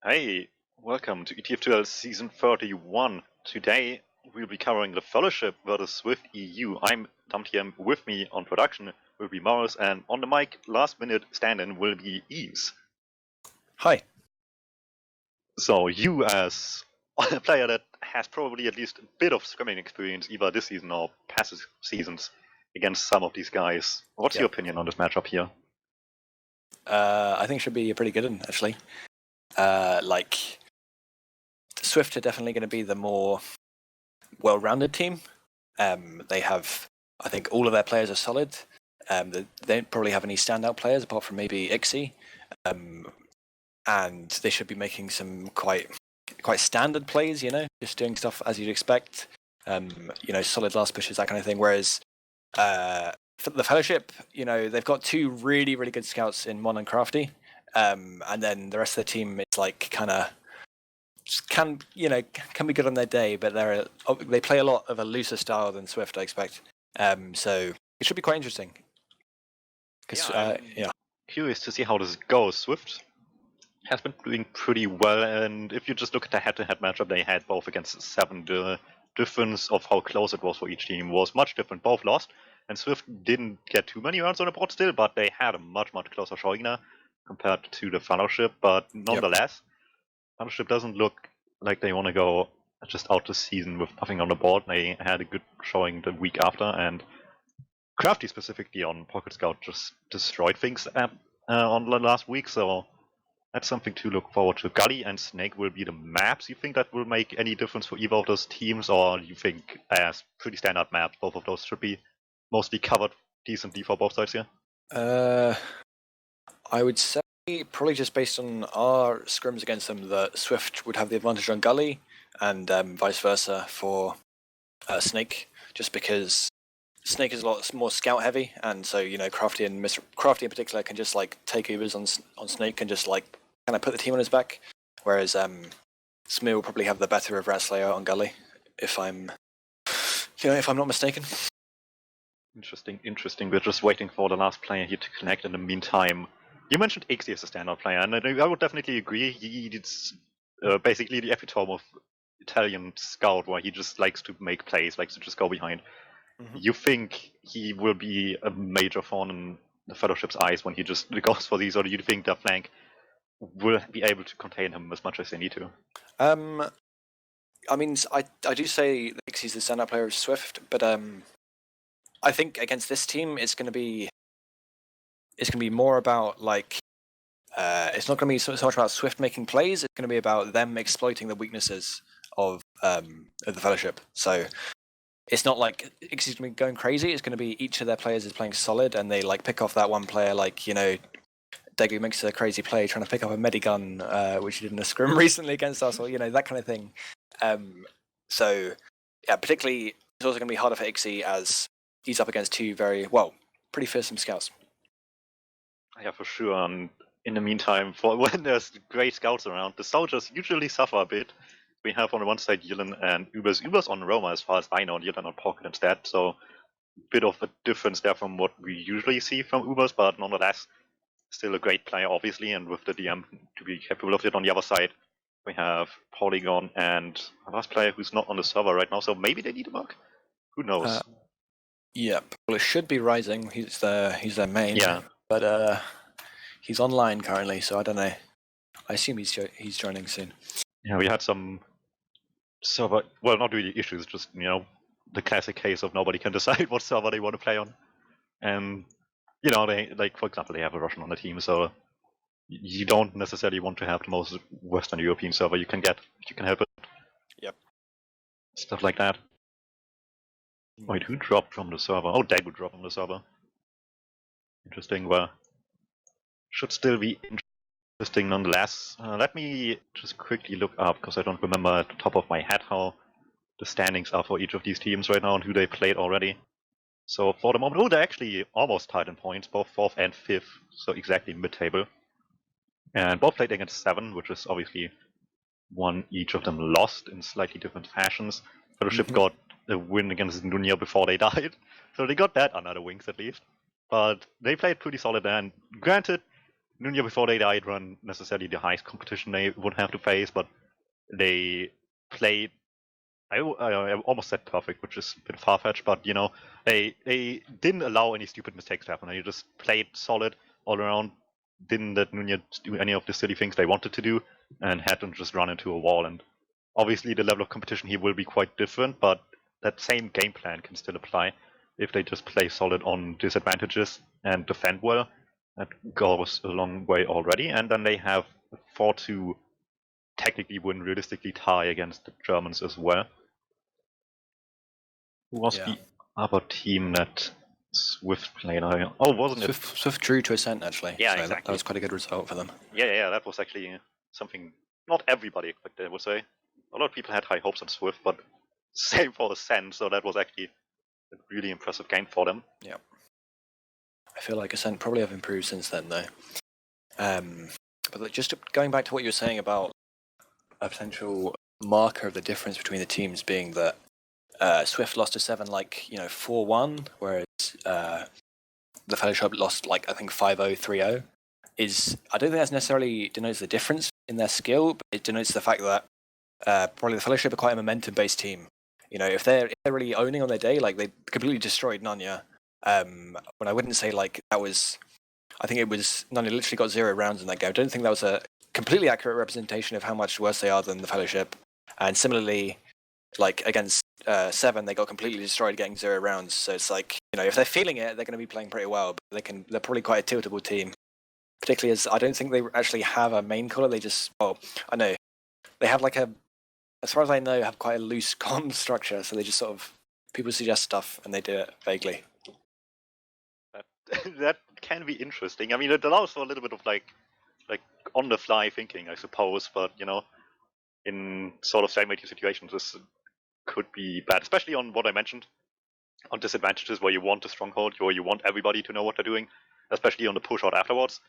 Hey, welcome to ETF2L Season 31. Today we'll be covering the Fellowship versus SWIFT EU. I'm DuMmTm. With me on production will be Morris, and on the mic, last minute stand-in will be Eves. Hi. So you, as a player that has probably at least a bit of scrimming experience either this season or past seasons against some of these guys, what's your opinion on this matchup here? I think it should be a pretty good one, actually. Swift are definitely going to be the more well-rounded team. They have, I think, all of their players are solid. They don't probably have any standout players apart from maybe Ixie. And they should be making some quite standard plays, just doing stuff as you'd expect. Solid last pushes, that kind of thing. Whereas for the Fellowship, they've got two really, really good scouts in Mon and Crafty. And then the rest of the team is like kind of can be good on their day, but they play a lot of a looser style than Swift, I expect. So it should be quite interesting. Curious to see how this goes. Swift has been doing pretty well, and if you just look at the head-to-head matchup they had both against 7, the difference of how close it was for each team was much different. Both lost, and Swift didn't get too many rounds on the board still, but they had a much closer showing now compared to the Fellowship. But nonetheless, Fellowship doesn't look like they want to go just out this season with nothing on the board. They had a good showing the week after, and Crafty specifically on Pocket Scout just destroyed things on the last week, so that's something to look forward to. Gully and Snake will be the maps. You think that will make any difference for either of those teams, or you think as pretty standard maps, both of those should be mostly covered decently for both sides here? I would say probably just based on our scrims against them, that Swift would have the advantage on Gully, and vice versa for Snake, just because Snake is a lot more scout heavy, and so Crafty in particular can just like take Ubers on Snake and just like kind of put the team on his back, whereas Smear will probably have the better of Rat Slayer on Gully, if I'm not mistaken. Interesting. We're just waiting for the last player here to connect. In the meantime, you mentioned Ixie as a standout player, and I would definitely agree. He's basically the epitome of Italian scout, where he just likes to make plays, likes to just go behind. Mm-hmm. You think he will be a major thorn in the Fellowship's eyes when he just goes for these, or do you think the flank will be able to contain him as much as they need to? I mean, I do say Ixie's the standout player of Swift, but I think against this team, it's going to be more about like it's not going to be so much about Swift making plays. It's going to be about them exploiting the weaknesses of the Fellowship. So it's not like Ixie's going to be going crazy. It's going to be each of their players is playing solid, and they like pick off that one player. Like Degu makes a crazy play trying to pick up a medigun, which he did in a scrim recently against us, or that kind of thing. So yeah, particularly it's also going to be harder for Ixie as he's up against two pretty fearsome scouts. Yeah, for sure. And in the meantime, for when there's great scouts around, the soldiers usually suffer a bit. We have on the one side Yilin and Ubers. Ubers on Roma, as far as I know, and Yilin on Pocket instead. So a bit of a difference there from what we usually see from Ubers, but nonetheless, still a great player, obviously, and with the DM to be capable of it. On the other side, we have Polygon and a last player who's not on the server right now, so maybe they need a mark? Who knows? Yep. Well, it should be Rising. He's their main. Yeah. But he's online currently, so I don't know. I assume he's joining soon. Yeah, we had some server, well, not really issues, just the classic case of nobody can decide what server they want to play on, and they, like, for example, they have a Russian on the team, so you don't necessarily want to have the most Western European server you can get if you can help it. Yep. Stuff like that. Wait, who dropped from the server? Oh, Daegu dropped from the server. Interesting. Well, should still be interesting nonetheless. Let me just quickly look up, because I don't remember at the top of my head how the standings are for each of these teams right now and who they played already. So for the moment, they're actually almost tied in points, both 4th and 5th, so exactly mid-table. And both played against 7, which is obviously one each of them lost in slightly different fashions. Fellowship got a win against Nunia before they died, so they got that under the wings at least. But they played pretty solid there, and granted, Nunya before they died weren't necessarily the highest competition they would have to face, but they played. I almost said perfect, which is a bit far-fetched, but you know, they didn't allow any stupid mistakes to happen. They just played solid all around, didn't let Nunya do any of the silly things they wanted to do, and had them just run into a wall. And obviously, the level of competition here will be quite different, but that same game plan can still apply if they just play solid on disadvantages and defend well. That goes a long way already, and then they have 4-2 technically win, realistically tie against the Germans as well. Who was the other team that Swift played? Oh, wasn't it? Swift drew to Ascent, actually. Yeah, so exactly. That was quite a good result for them. Yeah, that was actually something not everybody expected, I would say. A lot of people had high hopes on Swift, but same for Ascent, so that was actually a really impressive game for them. Yeah. I feel like Ascent probably have improved since then, though. But just going back to what you were saying about a potential marker of the difference between the teams being that Swift lost to 7 like 4-1, whereas the Fellowship lost like I think 5-0, 3-0. I don't think that's necessarily denotes the difference in their skill, but it denotes the fact that probably the Fellowship are quite a momentum-based team. If they're really owning on their day, like they completely destroyed Nanya. When I wouldn't say like that was, I think it was Nanya literally got 0 rounds in that game. I don't think that was a completely accurate representation of how much worse they are than the Fellowship. And similarly, like against 7, they got completely destroyed, getting 0 rounds. So it's like if they're feeling it, they're going to be playing pretty well. But they're probably quite a tiltable team. Particularly as I don't think they actually have a main caller. They just I know they have like as far as I know, have quite a loose comm structure. So they just sort of people suggest stuff and they do it vaguely. That can be interesting. I mean, it allows for a little bit of like on the fly thinking, I suppose. But in sort of same-mating situations, this could be bad, especially on what I mentioned, on disadvantages where you want a stronghold, or you want everybody to know what they're doing, especially on the push out afterwards.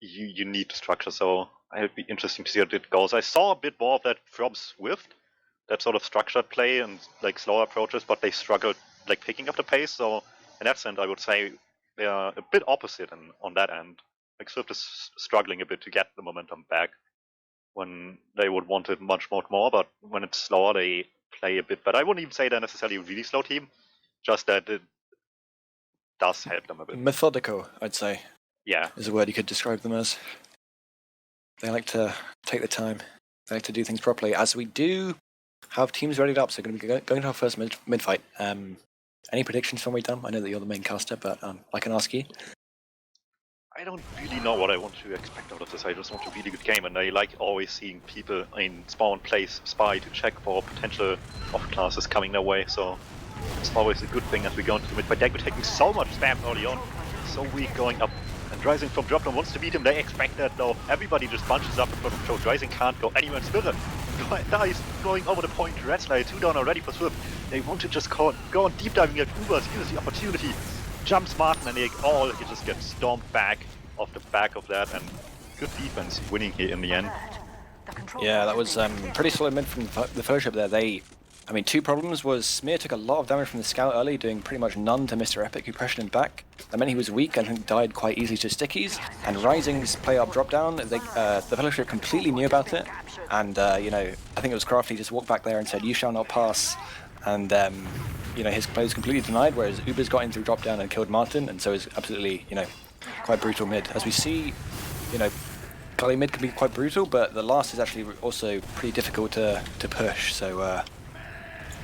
You need the structure, so it'd be interesting to see how it goes. I saw a bit more of that from Swift, that sort of structured play and like slower approaches, but they struggled like picking up the pace. So in that sense, I would say they are a bit opposite on that end. Like Swift is struggling a bit to get the momentum back when they would want it much more, but when it's slower, they play a bit better. I wouldn't even say they're necessarily a really slow team, just that it does help them a bit. Methodical, I'd say. Yeah. Is a word you could describe them as. They like to take the time. They like to do things properly, as we do have teams readied up, so we're going to be going to our first mid-fight. Any predictions from Dum? I know that you're the main caster, but I can ask you. I don't really know what I want to expect out of this. I just want a really good game, and I like always seeing people in spawn place spy to check for potential off-classes coming their way, so it's always a good thing as we go into the mid-fight. Dagger taking so much spam early on, so weak going up, and Rising from drop down wants to beat him. They expect that though. Everybody just bunches up in front of Choke. Rising can't go anywhere. Spitter dies going over the point. Redslide 2 down already for Swift. They want to just go on deep diving at Ubers, use the opportunity. Jumps Martin and they just get stomped back off the back of that, and good defense winning here in the end. Yeah, that was pretty solid mid from the Fellowship there. Two problems was Smear took a lot of damage from the scout early, doing pretty much none to Mr. Epic, who pressured him back. That meant he was weak and I think died quite easily to stickies. And Rising's play-up drop-down, the Fellowship completely knew about it. And, I think it was Crafty just walked back there and said, "You shall not pass." And, his play was completely denied, whereas Uber's got in through drop-down and killed Martin, and so is absolutely, quite brutal mid. As we see, Gully mid can be quite brutal, but the last is actually also pretty difficult to push, so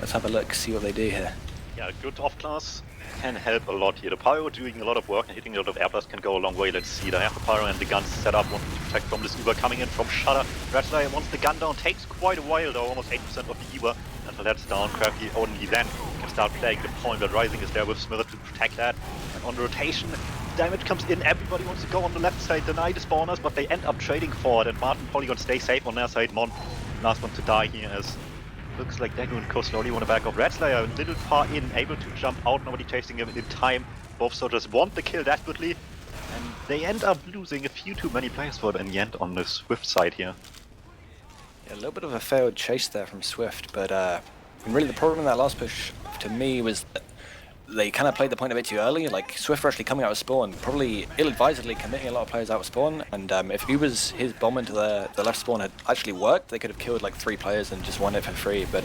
let's have a look, see what they do here. Yeah, good off-class can help a lot here. The Pyro doing a lot of work and hitting a lot of air blast can go a long way. Let's see, they have the Pyro and the guns set up, wanting to protect from this Uber coming in from Shudder. Redslayer wants the gun down, takes quite a while though, almost 80% of the Uber. Until that's down, Crafty only then can start playing the point, but Rising is there with Smither to protect that. And on the rotation, damage comes in, everybody wants to go on the left side, deny the spawners, but they end up trading for it, and Martin probably gonna stay safe on their side. Mon, last one to die here, as looks like Dago and Co slowly want to back off. Redslayer a little far in, able to jump out, nobody chasing him in time. Both soldiers want the kill desperately, and they end up losing a few too many players for it in the end on the Swift side here. Yeah, a little bit of a failed chase there from Swift, but really the problem in that last push to me was that they kind of played the point a bit too early. Like Swift were actually coming out of spawn, probably ill-advisedly committing a lot of players out of spawn. And if his bomb into the left spawn had actually worked, they could have killed like 3 players and just won it for free. But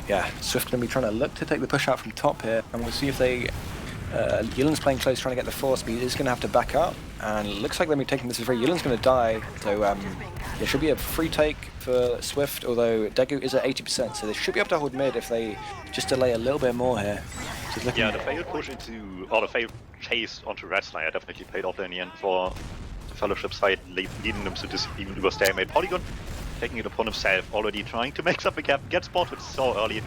yeah, Swift gonna be trying to look to take the push out from top here, and we'll see if they. Yullen's playing close, trying to get the force, but he's going to have to back up. And it looks like they'll be taking this as free. Yullen's going to die, so there should be a free take for Swift, although Degu is at 80%, so they should be able to hold mid if they just delay a little bit more here. Yeah, the failed push into, or the failed chase onto Red Slayer definitely paid off in the end for the Fellowship side, leading them to this even über stalemate. Polygon taking it upon himself, already trying to make something happen, gets spotted so early,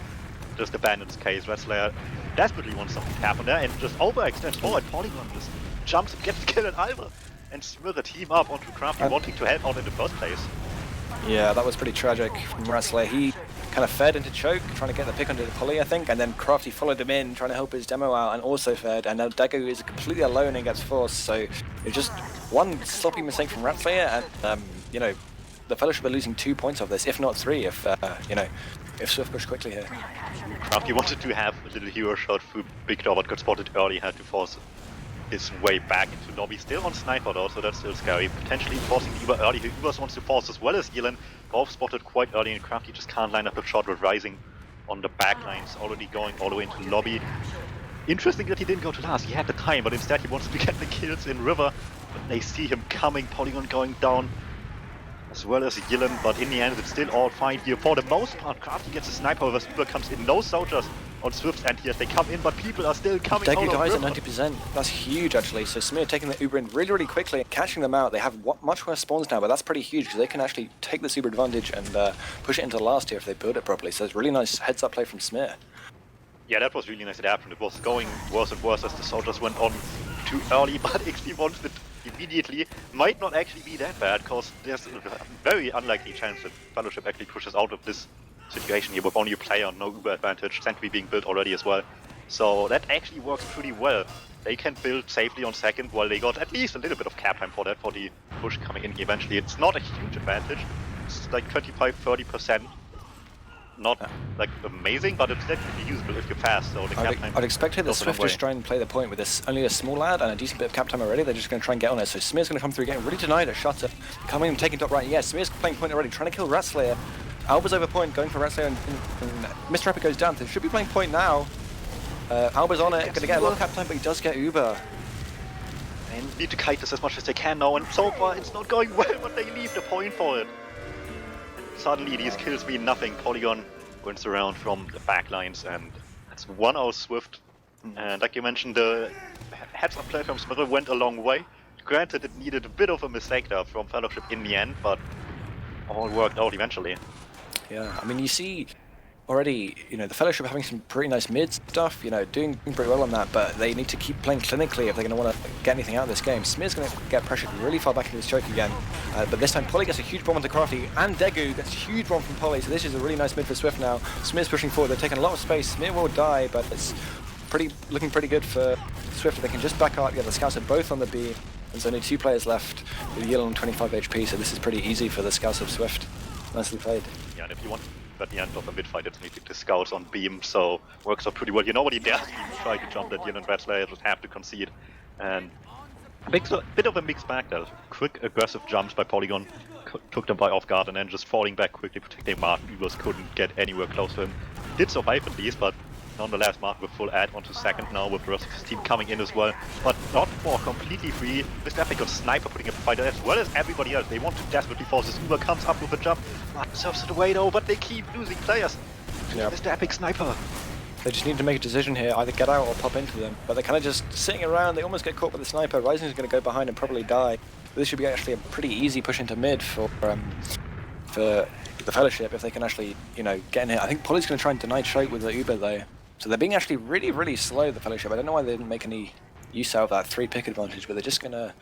just abandons case. Red Slayer desperately wants something to happen there and just overextends forward. Polygon just jumps and gets the kill at Alva and Smith the team up onto Crafty, wanting to help out in the first place. Yeah, that was pretty tragic from Red Slayer. He kind of fed into choke, trying to get the pick onto the poly, I think, and then Crafty followed him in, trying to help his demo out, and also fed, and now Degu is completely alone and gets forced, so it's just one sloppy mistake from Red Slayer, and, you know, the Fellowship are losing 2 points of this, if not 3, if, you know, if Swift push quickly here. Crafty wanted to have a little hero shot through Big Door, but got spotted early, had to force his way back into lobby. Still on sniper though, so that's still scary. Potentially forcing Uber early. Ubers wants to force as well as Yellen. Both spotted quite early, and Crafty just can't line up a shot with Rising on the backlines, already going all the way into lobby. Interesting that he didn't go to last. He had the time, but instead he wants to get the kills in River. But they see him coming, Polygon going down, as well as Yellen, but in the end it's still all fine here. For the most part, Crafty gets a sniper, however Uber comes in. No soldiers on Swift's end here. They come in, but people are still coming out of Degu dies River. at 90%. That's huge, actually. So Smear taking the Uber in really, really quickly and catching them out. They have much worse spawns now, but that's pretty huge because they can actually take this Uber advantage and push it into the last tier if they build it properly. So it's really nice heads-up play from Smear. Yeah, that was really nice. It happened. It was going worse and worse as the soldiers went on too early, but actually wanted it immediately. Might not actually be that bad, because there's a very unlikely chance that Fellowship actually pushes out of this situation here with only a player, no Uber advantage, Sentry being built already as well. So that actually works pretty well. They can build safely on second, while they got at least a little bit of cap time for that, for the push coming in eventually. It's not a huge advantage. It's like 25-30%. Not like amazing, but it's definitely usable if you're fast, so the cap time... I'd expect here that goes a long Swift way. just try and play the point with this only a small ad and a decent bit of cap time already. They're just going to try and get on it. So Smear's going to come through, getting really denied a shutter, coming and taking top right. Yeah, Smear's playing point already, trying to kill Rat Slayer. Alba's over point, going for Rat Slayer, and Mr. Epic goes down. They should be playing point now. Alba's on it, going to get a lot of cap time, but he does get Uber. They need to kite this as much as they can now, and so far it's not going well, but they leave the point for it. Suddenly these kills mean nothing. Polygon wins around from the backlines, and that's 1-0 Swift. And like you mentioned, the heads-up play from Smith went a long way. Granted, it needed a bit of a mistake there from Fellowship in the end, but all worked out eventually. Yeah, I mean, you see already, you know, the Fellowship having some pretty nice mid stuff, you know, doing pretty well on that, but they need to keep playing clinically if they're going to want to get anything out of this game. Smear's going to get pressured really far back into his choke again, but this time Polly gets a huge bomb onto Crafty, and Degu gets a huge bomb from Polly, so this is a really nice mid for Swift now. Smear's pushing forward, they're taking a lot of space. Smear will die, but it's looking pretty good for Swift if they can just back up. Yeah, the scouts are both on the B. There's only 2 players left with Yell on 25 HP, so this is pretty easy for the scouts of Swift. Nicely played. Yeah, and if you want at the end of a mid-fight, it's needed the scouts on beam, so works out pretty well. You nobody dares even try to jump that Yin and Red Slayer, just have to concede. And a bit of a mixed bag there. Quick aggressive jumps by Polygon took them by off guard, and then just falling back quickly, protecting Martin. Ubers couldn't get anywhere close to him. Did survive at least, but nonetheless, Martin with full ad onto second now, with the rest of his team coming in as well. But not for completely free. Mr. Epic got Sniper putting up a fight as well as everybody else. They want to desperately force this. Uber comes up with a jump. Martin serves it away though, but they keep losing players. Yeah. Mr. Epic Sniper. They just need to make a decision here, either get out or pop into them. But they're kind of just sitting around, they almost get caught with the sniper. Rising's going to go behind and probably die. This should be actually a pretty easy push into mid for the Fellowship if they can actually, you know, get in here. I think Polly's going to try and deny choke with the Uber though. So they're being actually really, really slow, the Fellowship. I don't know why they didn't make any use out of that 3 pick advantage, but they're just going to,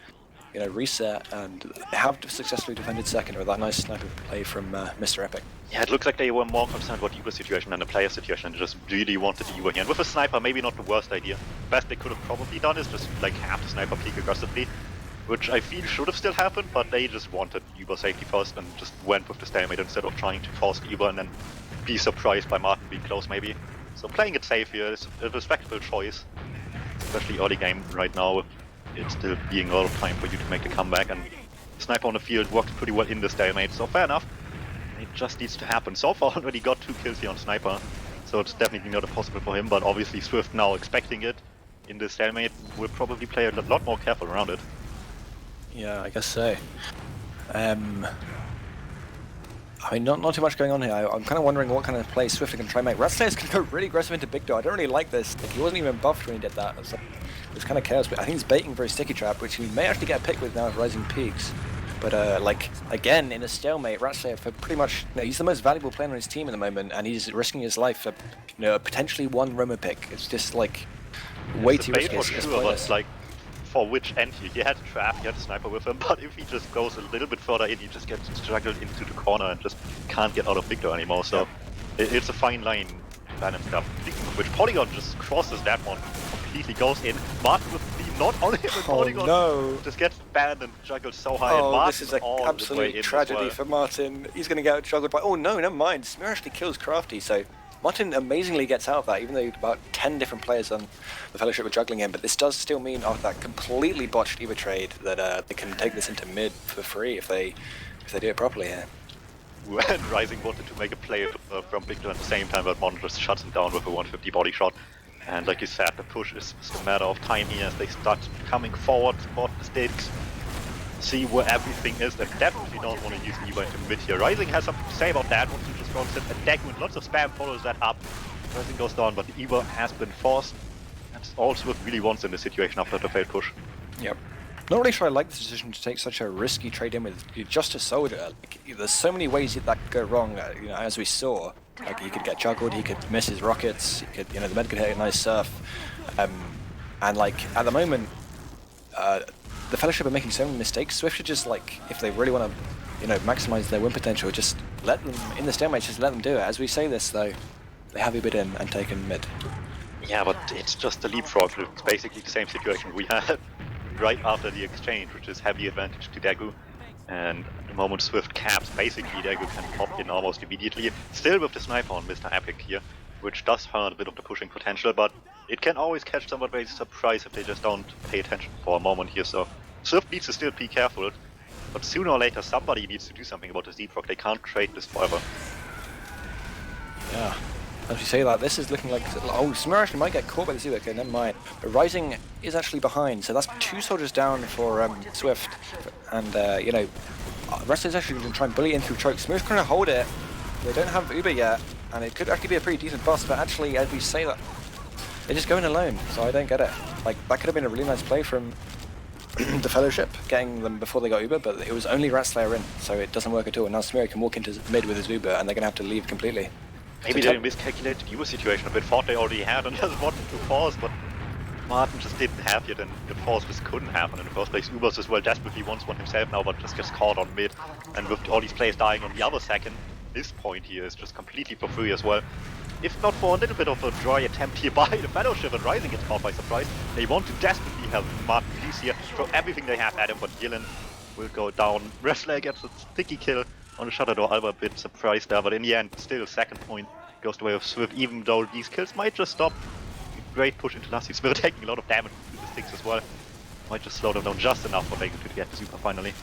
you know, reset, and they have successfully defended second with that nice sniper play from Mr. Epic. Yeah, it looks like they were more concerned about the Uber situation than the player situation. They just really wanted the Uber here. And with a sniper, maybe not the worst idea. Best they could have probably done is just like have the sniper peek aggressively, which I feel should have still happened, but they just wanted Uber safety first and just went with the stalemate instead of trying to force the Uber and then be surprised by Martin being close maybe. So playing it safe here is a respectable choice, especially early game right now, with it still being a lot of time for you to make a comeback, and Sniper on the field works pretty well in the stalemate, so fair enough. It just needs to happen. So far already got 2 kills here on Sniper, so it's definitely not impossible for him, but obviously Swift now expecting it in the stalemate will probably play a lot more careful around it. Yeah, I guess so. I mean, not too much going on here. I'm kind of wondering what kind of play Swift can try and make. Ratslayer's going to go really aggressive into Big Door. I don't really like this. Like, he wasn't even buffed when he did that. It was kind of chaos, but I think he's baiting for a sticky trap, which he may actually get a pick with now with Rising Peaks. But, like, again, in a stalemate, Ratslayer, for pretty much, he's the most valuable player on his team at the moment, and he's risking his life for, potentially 1 Roma pick. It's just, like, way too risky. For sure, but, like, for which end he had a trap, he had a sniper with him, but if he just goes a little bit further in, he just gets struggled into the corner and just can't get out of Victor anymore, so it's a fine line to balance stuff. Which Polygon just crosses that one, completely goes in. Martin with the not on him, and Polygon just gets banned and juggles so high. Oh, and this is an absolute tragedy for Martin. He's going to get juggled by... Oh no, never mind. Smear actually kills Crafty, so Martin amazingly gets out of that, even though about 10 different players on the Fellowship were juggling him. But this does still mean, after that completely botched Eva trade, that they can take this into mid for free if they do it properly here. And Rising wanted to make a play from Victor at the same time, but Mon just shuts him down with a 150 body shot. And like you said, the push is just a matter of time here as they start coming forward, spot the sticks, see where everything is, and definitely don't want to use Eva into mid here. Rising has something to say about that, wants to just go and sit and deck with lots of spam, follows that up. Rising goes down, but the Eva has been forced. That's also what really wants in this situation after the failed push. Yep. Not really sure I like the decision to take such a risky trade in with just a soldier. Like, there's so many ways that could go wrong, as we saw. Like, he could get juggled, he could miss his rockets, he could, the med could hit a nice surf. And like, at the moment, the Fellowship are making so many mistakes. Swift should just, like, if they really want to, maximize their win potential, just let them, in the stalemate, just let them do it. As we say this, though, they have Ubid in and taken mid. Yeah, but it's just a leapfrog. It's basically the same situation we had right after the exchange, which is heavy advantage to Daegu. And the moment Swift caps, basically Daegu can pop in almost immediately. Still with the sniper on Mr. Epic here, which does hurt a bit of the pushing potential, but it can always catch somebody by surprise if they just don't pay attention for a moment here. So Swift needs to still be careful, but sooner or later somebody needs to do something about this leapfrog. They can't trade this forever. Yeah. As you say that, this is looking like... Oh, Smear actually might get caught by the Zoo. Okay, never mind. But Rising is actually behind, so that's 2 soldiers down for Swift. And, Rest is actually going to try and bully in through choke. Smear's going to hold it. They don't have Uber yet, and it could actually be a pretty decent boss, but actually, as we say that, they're just going alone, so I don't get it. Like, that could have been a really nice play from the Fellowship, getting them before they got Uber, but it was only Ratslayer in, so it doesn't work at all. And now Smear can walk into mid with his Uber, and they're going to have to leave completely. Maybe they miscalculated the Uber situation a bit, thought they already had and just wanted to force, but Martin just didn't have it, and the force just couldn't happen in the first place. Ubers as well desperately wants one himself now, but just gets caught on mid, and with all these players dying on the other second, this point here is just completely for free as well. If not for a little bit of a dry attempt here by the Fellowship, and Rising gets caught by surprise, they want to desperately help Martin release here, throw everything they have at him, but Gillen will go down. Wrestler gets a sticky kill on the shutter door. Alba a bit surprised there, but in the end, still second point goes the way of Swift, even though these kills might just stop. Great push into Lassie. Swift taking a lot of damage to the sticks as well. Might just slow them down just enough for Daegu to get the super finally.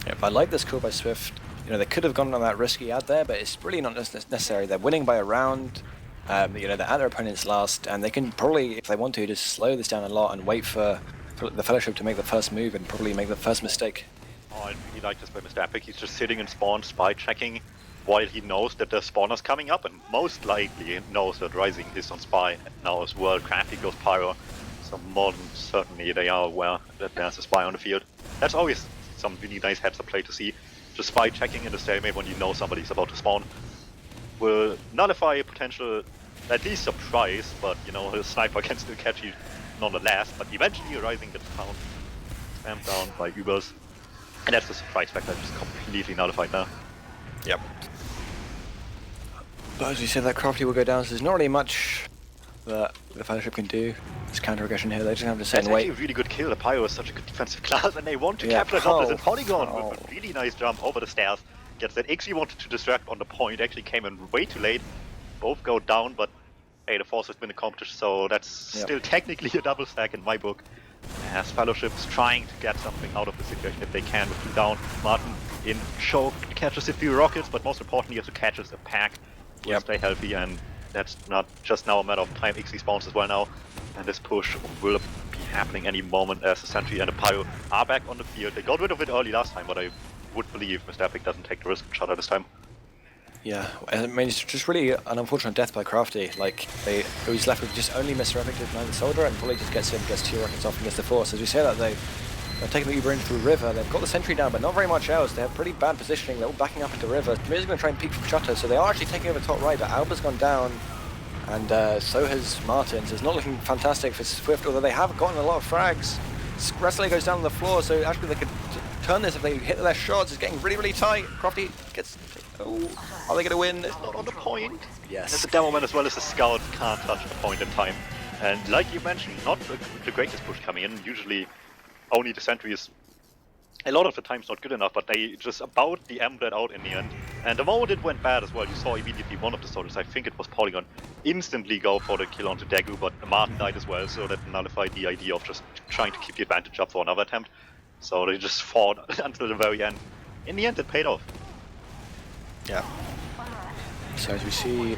Yeah, I like this call by Swift. They could have gone on that risky ad there, but it's really not necessary. They're winning by a round. They're at their opponent's last, and they can probably, if they want to, just slow this down a lot and wait for the Fellowship to make the first move and probably make the first mistake. Oh, I really like this by Mr. Epic. He's just sitting in spawn, spy checking, while he knows that the spawner's coming up, and most likely knows that Rising is on spy now as well. Crafty goes pyro, so more than certainly they are aware that there's a spy on the field. That's always some really nice heads-up play to see. Just spy checking in the stalemate when you know somebody's about to spawn will nullify a potential, at least surprise, but a sniper can still catch you nonetheless. But eventually Rising gets found, spammed down by Ubers, and that's the surprise factor just completely nullified now. Yep. But as you said, that Crafty will go down, so there's not really much that the Fellowship can do. This counter aggression here, they just have to sit and wait. That's actually a really good kill. The Pyro is such a good defensive class, and they want to capture it opposite Polygon with a really nice jump over the stairs. Gets that. Actually wanted to distract on the point, actually came in way too late. Both go down, but hey, the force has been accomplished, so that's still technically a double stack in my book. As Fellowship's trying to get something out of the situation if they can with 2 down. Martin in choke catches a few rockets, but most importantly also catches a pack to stay healthy, and that's not just now a matter of time. Ixie spawns as well now, and this push will be happening any moment as the Sentry and the Pyro are back on the field. They got rid of it early last time, but I would believe Mr. Epic doesn't take the risk and shot at this time. Yeah, I mean, it's just really an unfortunate death by Crafty. Like, he was left with just only Mr. Epic to deny the Soldier, and probably just gets 2 rockets off and gets the Force. As we say that, they're taking the Uber in through River. They've got the Sentry down, but not very much else. They have pretty bad positioning. They're all backing up into River. Smear's going to try and peek from Shutter, so they are actually taking over top right, but Alba's gone down, and so has Martin. So it's not looking fantastic for Swift, although they have gotten a lot of frags. Wrestler goes down on the floor, so actually they could turn this if they hit their shots. It's getting really, really tight. Crafty gets... Oh, are they going to win? It's not on the point. Yes. As a demo man as well as a scout can't touch the point in time. And like you mentioned, not the greatest push coming in. Usually only the Sentry is a lot of the times not good enough, but they just about DM'd that out in the end. And the moment it went bad as well, you saw immediately one of the soldiers, I think it was Polygon, instantly go for the kill onto Daegu, but Martin died as well, so that nullified the idea of just trying to keep the advantage up for another attempt. So they just fought until the very end. In the end, it paid off. Yeah. So as we see,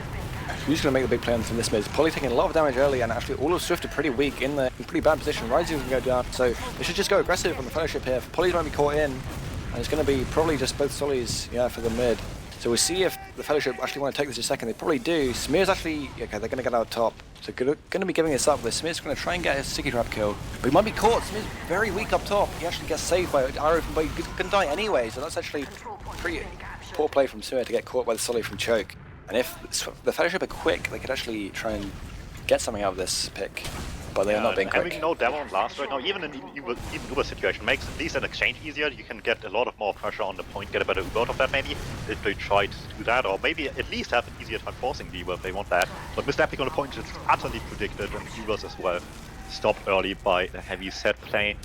who's going to make the big play from this mid? Poly taking a lot of damage early, and actually all of Swift are pretty weak in pretty bad position. Rising can go down, so they should just go aggressive on the Fellowship here. Poly's might be caught in, and it's going to be probably just both Solis, for the mid. So we'll see if the Fellowship actually want to take this in a second. They probably do. Smear's actually, okay, they're going to get out top. So going to be giving this up. Smear's going to try and get his Sticky Trap kill, but he might be caught. Smear's very weak up top. He actually gets saved by arrow, but he can die anyway. So that's actually pretty poor play from Smear to get caught by the Soli from choke. And if the Fellowship are quick, they could actually try and get something out of this pick. But they're not being quick. Having no demo on last right now, even in Uber situation, makes at least an exchange easier. You can get a lot of more pressure on the point, get a better Uber out of that maybe, if they try to do that, or maybe at least have an easier time forcing the Uber if they want that. But Mr. Epic on the point is utterly predicted, and Ubers as well stopped early by a heavy set play.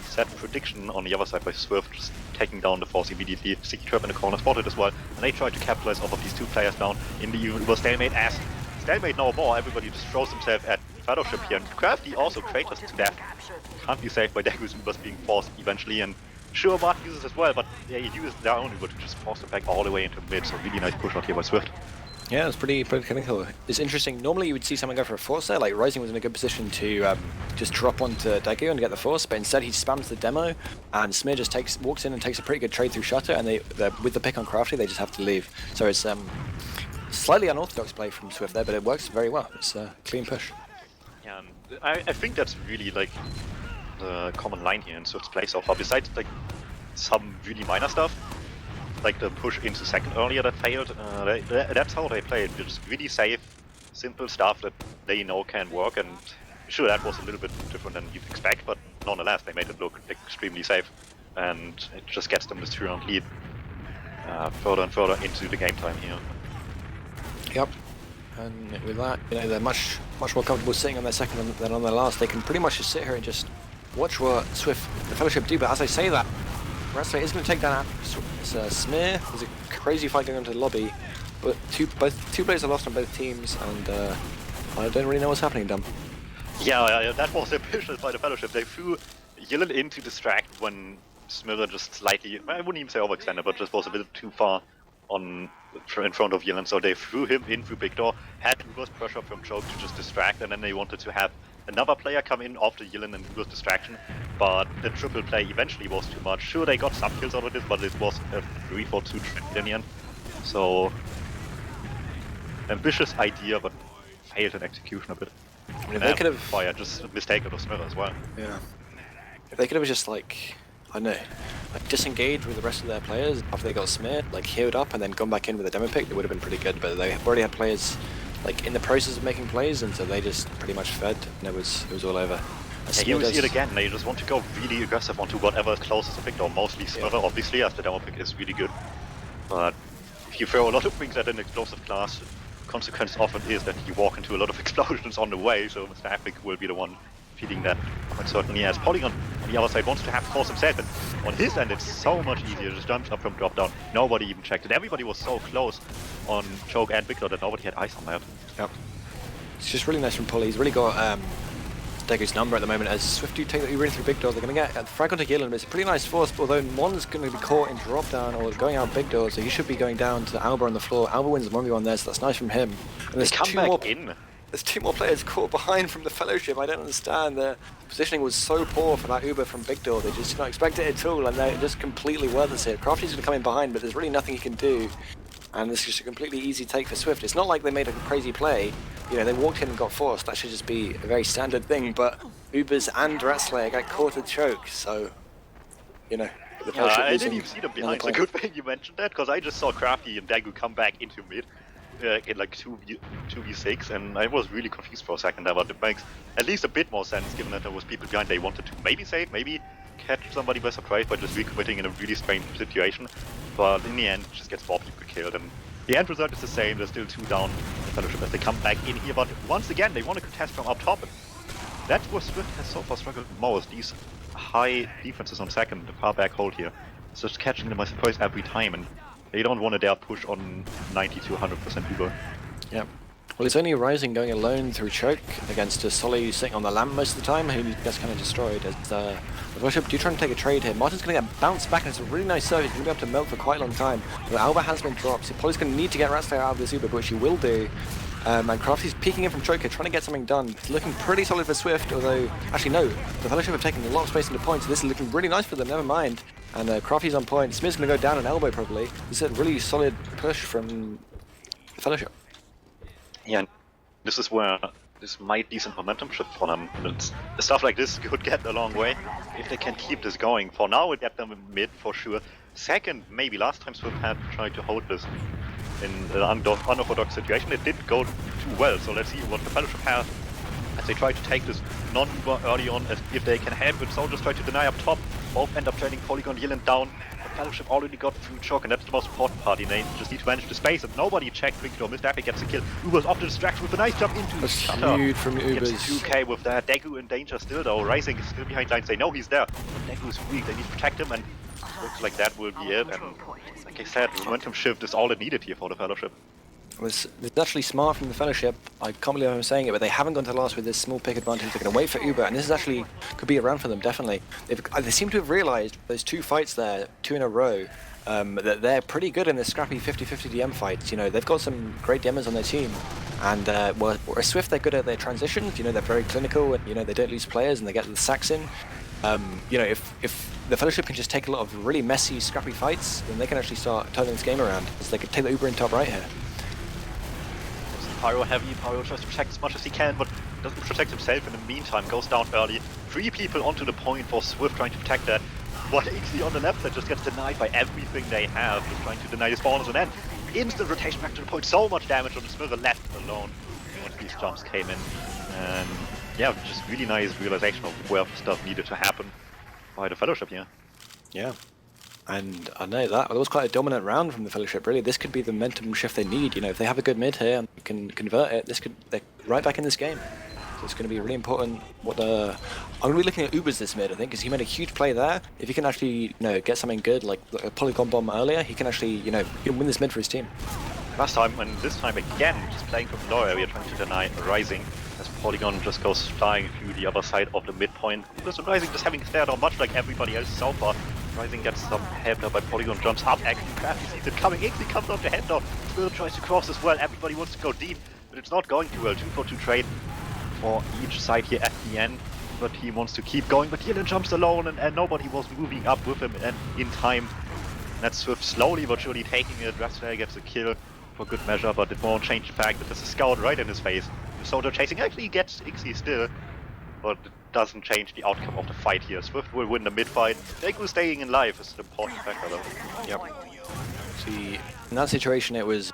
Set prediction on the other side by Swift, just taking down the force immediately. Sticky Trap in the corner spotted as well, and they try to capitalize off of these 2 players down in the Uber stalemate. As stalemate no more, everybody just throws himself at Fellowship here, and Crafty also Kratos to death. Can't be saved by Dagu's Ubers being forced eventually, and sure Bart uses as well, but they use their own Uber to just force them back all the way into mid, so really nice push out here by Swift. Yeah, it's pretty clinical. It's interesting. Normally you would see someone go for a force there, like Rising was in a good position to just drop onto Daegu and get the force, but instead he spams the demo, and Smear just walks in and takes a pretty good trade through Shutter, and with the pick on Crafty, they just have to leave. So it's slightly unorthodox play from Swift there, but it works very well. It's a clean push. Yeah, I think that's really like the common line here in Swift's play so far, besides like some really minor stuff, like the push into second earlier that failed. That's how they play it. Just really safe, simple stuff that they know can work, and sure that was a little bit different than you'd expect, but nonetheless they made it look extremely safe, and it just gets them this 3-round lead further and further into the game time here. Yep. And with that, they're much more comfortable sitting on their second than on their last. They can pretty much just sit here and just watch what the Fellowship do. But as I say that, Wrestler is going to take down Smear. There's a crazy fight going on into the lobby, but two players are lost on both teams, and I don't really know what's happening, Dum. Yeah, that was ambitious by the Fellowship. They threw Yillen in to distract when Smear just slightly, I wouldn't even say overextended, but just was a bit too far in front of Yillen, so they threw him in through Big Door, had reverse pressure from Choke to just distract, and then they wanted to have another player come in after Yillen and reverse distraction, but the triple play eventually was too much. Sure, they got some kills out of this, but it was a 3-4-2 trade in the end, so ambitious idea, but failed in execution a bit. I mean, they could have fired just a mistake out of Smith as well. Yeah. If they could have just I don't know, disengaged with the rest of their players after they got smeared, healed up and then gone back in with a demo pick, it would have been pretty good. But they already had players in the process of making plays, and so they just pretty much fed, and it was all over. Yeah, you see it again. They just want to go really aggressive onto whatever is closest to pick, or mostly Smother, obviously, as the demo pick is really good. But if you throw a lot of things at an explosive class, consequence often is that you walk into a lot of explosions on the way, so Mr. Epic will be the one feeding that quite certainly, as Polygon on the other side wants to have force himself, and on his end it's so much easier, just jumps up from drop down, nobody even checked it, everybody was so close on Choke and Victor that nobody had eyes on that. Yep. It's just really nice from Polly. He's really got Degu's number at the moment. As Swift do take the Uber in through big doors, they're going to get a frag onto Yilin, but it's a pretty nice force. Although Mon's going to be caught in drop down or going out big doors, so he should be going down to Alba on the floor. Alba wins the 1v1 there, so that's nice from him. And They come back in. There's 2 more players caught behind from the Fellowship. I don't understand. The positioning was so poor for that Uber from big door. They just did not expect it at all, and they're just completely worthless here. Crafty's going to come in behind, but there's really nothing he can do. And this is just a completely easy take for Swift. It's not like they made a crazy play. You know, they walked in and got forced. That should just be a very standard thing. But Ubers and Ratslayer got caught with choke, so, you know. The I didn't even see them behind. It's a good thing you mentioned that, because I just saw Crafty and Dagu come back into mid in like 2v6, and I was really confused for a second there, but it makes at least a bit more sense given that there was people behind they wanted to maybe save, maybe catch somebody by surprise by just recommitting in a really strange situation. But in the end, it just gets 4 people killed, and the end result is the same. There's still 2 down in Fellowship as they come back in here, but once again, they want to contest from up top, and that's where Swift has so far struggled most. These high defenses on second, the far back hold here, it's just catching them by surprise every time, and they don't want to dare push on 90 to 100% Uber. Yeah. Well, it's only Rising going alone through choke against a Solly sitting on the lamp most of the time, who gets kind of destroyed. As the Fellowship do try and take a trade here. Martin's going to get bounced back, and it's a really nice serve. He's going to be able to milk for quite a long time. But Alba has been dropped, so Polly's going to need to get Ratslayer out of this Uber, which he will do. And Crafty's peeking in from choke here, trying to get something done. It's looking pretty solid for Swift, although, actually no, the Fellowship have taken a lot of space into points, so this is looking really nice for them, never mind. And Crafty's on point. Smith's going to go down an elbow probably. This is a really solid push from the Fellowship. Yeah, this is where this might decent momentum shift for them. It's, stuff like this could get a long way if they can keep this going. For now, it get them in mid for sure. Second, maybe last time Swift had tried to hold this in an unorthodox situation, it didn't go too well. So let's see what the Fellowship has as they try to take this non-Uber early on. As if they can help it, Soldiers try to deny up top. Both end up trading Polygon, Yilin down. The Fellowship already got through choke, and that's the most important part. They just need to manage the space, and nobody checked Victor. Mr. gets a kill. Uber's off the distraction with a nice jump into the shutter. Huge from Uber's. Gets 2k with that. Dagu in danger still though. Rising is still behind lines. They know he's there. But Dagu is weak. They need to protect him, and looks like that will be it. And like I said, momentum shift is all it needed here for the Fellowship. It's actually smart from the Fellowship. I can't believe I'm saying it, but they haven't gone to last with this small pick advantage. They're going to wait for Uber, and this is actually could be a round for them, definitely. They seem to have realised those 2 fights there, 2 in a row, that they're pretty good in this scrappy 50-50 DM fights. You know, they've got some great DMers on their team, and whereas Swift, they're good at their transitions. You know, they're very clinical, and you know they don't lose players, and they get the sacks in. You know, if the Fellowship can just take a lot of really messy, scrappy fights, then they can actually start turning this game around. So they could take the Uber in top right here. Pyro heavy, Pyro tries to protect as much as he can, but doesn't protect himself in the meantime, goes down early. 3 people onto the point for Swift trying to protect that. What XZ on the left side just gets denied by everything they have, just trying to deny his spawners, and then instant rotation back to the point, so much damage on the Smither left alone once these jumps came in. And yeah, just really nice realization of where stuff needed to happen by the Fellowship here. Yeah. And I know that was quite a dominant round from the Fellowship, really. This could be the momentum shift they need. You know, if they have a good mid here and can convert it, they're right back in this game. So it's going to be really important what I'm going to be looking at Ubers this mid, I think, because he made a huge play there. If he can actually, you know, get something good, like a Polygon bomb earlier, he can actually, you know, he can win this mid for his team. Last time, and this time again, just playing from the lower area, trying to deny Rising, as Polygon just goes flying through the other side of the midpoint. Ubers Rising just having stared on much like everybody else so far. Rising gets some help now by Polygon, jumps up, actually Crafty sees it coming, Ixie comes off the head now, still tries to cross as well, everybody wants to go deep, but it's not going too well. 2-for-2 trade for each side here at the end, but he wants to keep going, but Yilin jumps alone, and nobody was moving up with him in time. That's Swift slowly but surely taking it. Ratslayer gets a kill for good measure, but it won't change the fact that there's a scout right in his face. The soldier chasing actually gets Ixie still, but it doesn't change the outcome of the fight here. Swift will win the mid-fight. Daegu staying in life is an important factor though. Yep. See, in that situation it was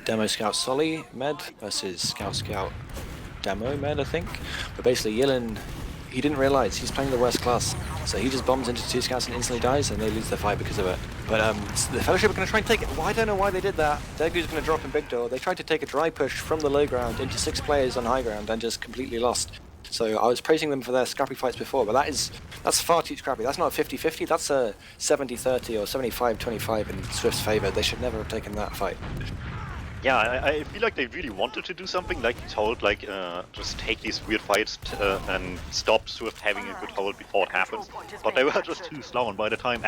Demo Scout Solly med versus Scout Demo med, I think. But basically Yilin, he didn't realise he's playing the worst class, so he just bombs into 2 scouts and instantly dies, and they lose the fight because of it. But the Fellowship are going to try and take it. Well, I don't know why they did that. Dagu's going to drop in big door. They tried to take a dry push from the low ground into 6 players on high ground and just completely lost. So I was praising them for their scrappy fights before, but that's far too scrappy. That's not a 50-50, that's a 70-30 or 75-25 in Swift's favour. They should never have taken that fight. Yeah, I feel like they really wanted to do something, like you told, like just take these weird fights and stop Swift having a good hold before it happens. But they were just too slow, and by the time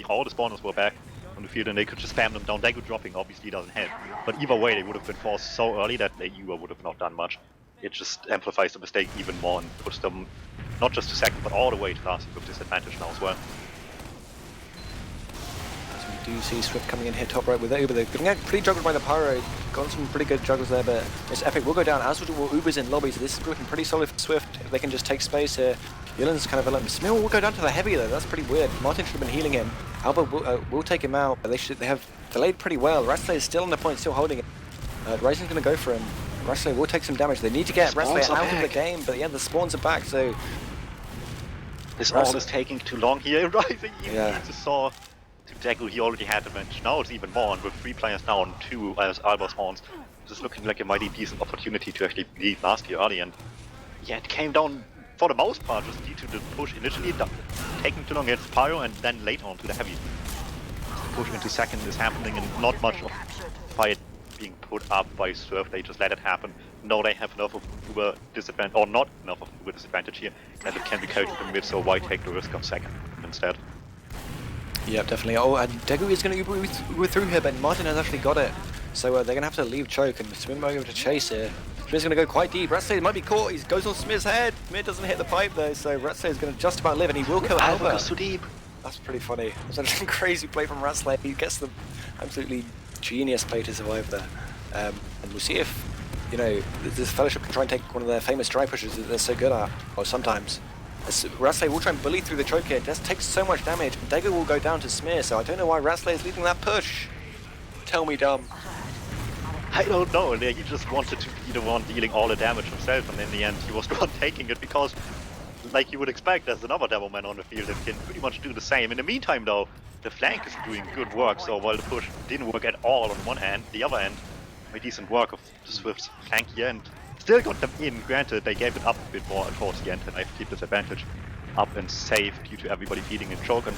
all the spawners were back on the field and they could just spam them down, Daegu dropping obviously doesn't help. But either way, they would have been forced so early that the EU would have not done much. It just amplifies the mistake even more and puts them not just to second, but all the way to last with disadvantage now as well. Do you see Swift coming in here top right with Uber? They're getting pretty juggled by the Pyro. Got some pretty good juggles there, but it's Epic will go down as will Uber's in lobby, so this is looking pretty solid for Swift. If they can just take space here. Yillen's kind of a Smil will go down to the heavy though, that's pretty weird. Martin should have been healing him. Alba will take him out, but they have delayed pretty well. Rastley is still on the point, still holding it. Ryzen's going to go for him. Rastley will take some damage. They need to get Rastley out of the game, but yeah, the spawns are back, so... This all is taking too long here. Rising even needs a saw. Daegu, he already had advantage. Now it's even more, and with 3 players down, 2 as Alba spawns, this is looking like a mighty decent opportunity to actually lead last year early, and yeah, it came down for the most part just due to the push initially taking too long against Pyro, and then later on to the heavy. The push into second is happening, and not much of fight being put up by Swift. They just let it happen. No, they have enough of Uber disadvantage, or not enough of Uber disadvantage here, and it can be carried to the mid, so why take the risk of second instead? Yeah, definitely. Oh, and Daegu is going to Uber through here, but Martin has actually got it. So they're going to have to leave choke, and Smith might be able to chase here. Smith's going to go quite deep. Rastley might be caught. He goes on Smith's head. Smith doesn't hit the pipe though, so Rastley is going to just about live, and he will kill Alba. Goes too deep. That's pretty funny. That's a crazy play from Rastley. He gets the absolutely genius play to survive there. And we'll see if, you know, this Fellowship can try and take one of their famous dry pushes that they're so good at, or sometimes. Rastley will try and bully through the choke here. It just takes so much damage. Daegu will go down to Smear, so I don't know why Rastley is leading that push. Tell me, Dum. I don't know. He just wanted to be the one dealing all the damage himself, and in the end, he was the one taking it because, like you would expect, there's another Devilman on the field that can pretty much do the same. In the meantime, though, the flank is doing good work. So while the push didn't work at all on one hand, the other end, made decent work of the Swift's flank here, and still got them in. Granted, they gave it up a bit more towards the end, and I keep this advantage up and safe due to everybody feeding in choke. And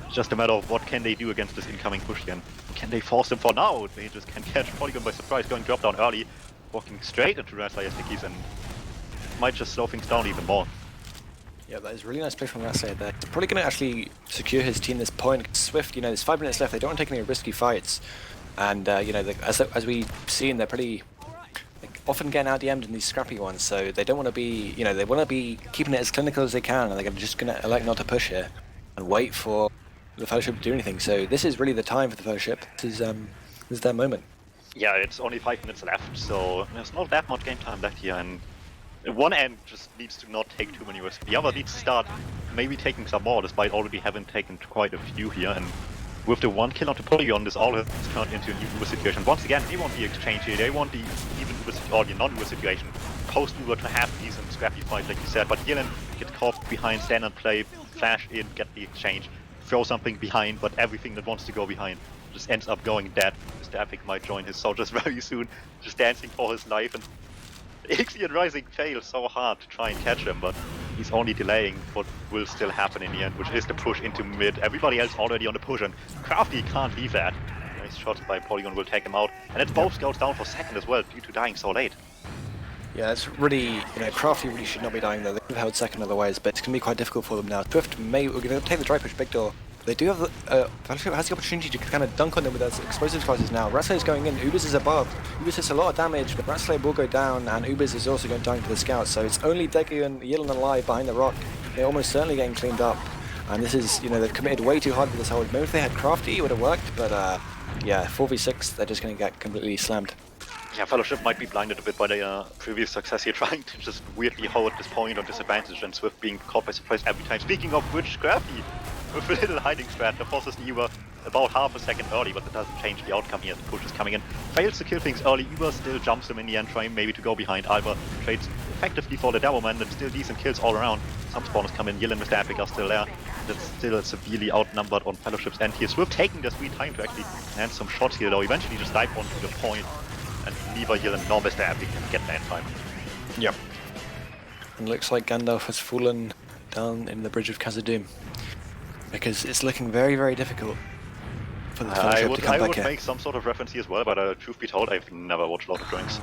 it's just a matter of what can they do against this incoming push here. Can they force them for now? They just can catch Polygon by surprise, going drop down early, walking straight into Rastley as Nickies, and might just slow things down even more. Yeah, that is a really nice play from Rastley there. He's probably going to actually secure his team this point. Swift, you know, there's 5 minutes left. They don't want to take any risky fights. And, you know, as we've seen, they're pretty... often getting out-DM'd in these scrappy ones, so they don't want to be, you know, they want to be keeping it as clinical as they can, and they're just going to elect not to push here and wait for the Fellowship to do anything. So this is really the time for the Fellowship. This is their moment. Yeah, it's only 5 minutes left, so there's not that much game time left here, and one end just needs to not take too many risks. The other needs to start maybe taking some more, despite already having taken quite a few here, and with the 1 kill onto Polygon, this all has turned into an Uber situation. Once again, they want the exchange here, they want the even Uber or the non-Uber situation. Post Uber to have decent scrappy fight, like you said, but Yillen gets caught behind, stand and play, flash in, get the exchange, throw something behind, but everything that wants to go behind just ends up going dead. Mr. Epic might join his soldiers very soon, just dancing for his life, and Ixie and Rising fail so hard to try and catch him, but he's only delaying what will still happen in the end, which is the push into mid. Everybody else already on the push, and Crafty can't leave that. Nice shot by Polygon will take him out, and it's both scouts down for second as well, due to dying so late. Yeah, it's really, you know, Crafty really should not be dying though. They could have held second otherwise, but it's going to be quite difficult for them now. Swift we're going to take the dry push big door. They do have Fellowship has the opportunity to kind of dunk on them with those explosive slices now. Rastley is going in, Ubers is above. Ubers hits a lot of damage, but Rastley will go down, and Ubers is also going down to the scouts. So it's only Daegu and Yillen alive behind the rock. They're almost certainly getting cleaned up. And this is, you know, they've committed way too hard with this hold. Maybe if they had Crafty, it would have worked, but yeah, 4v6, they're just going to get completely slammed. Yeah, Fellowship might be blinded a bit by their previous success here, trying to just weirdly hold this point on disadvantage, and Swift being caught by surprise every time. Speaking of which, Crafty, with a little hiding strat, that forces the Uber about half a second early, but that doesn't change the outcome here. The push is coming in. Fails to kill things early. Uber still jumps him in the end, trying maybe to go behind. Alba trades effectively for the Devilman, and still decent kills all around. Some spawners come in. Yillen and Mr. Epic are still there. That's still severely outnumbered on Fellowship's end here. Swift taking the sweet time to actually land some shots here, though. Eventually just dive onto the point, and neither Yillen nor Mr. Epic can get that time. Yep. And looks like Gandalf has fallen down in the Bridge of Khazad-dûm, because it's looking very, very difficult for the Fellowship to come I back would here. make some sort of reference here as well, but truth be told, I've never watched Lord of the Rings.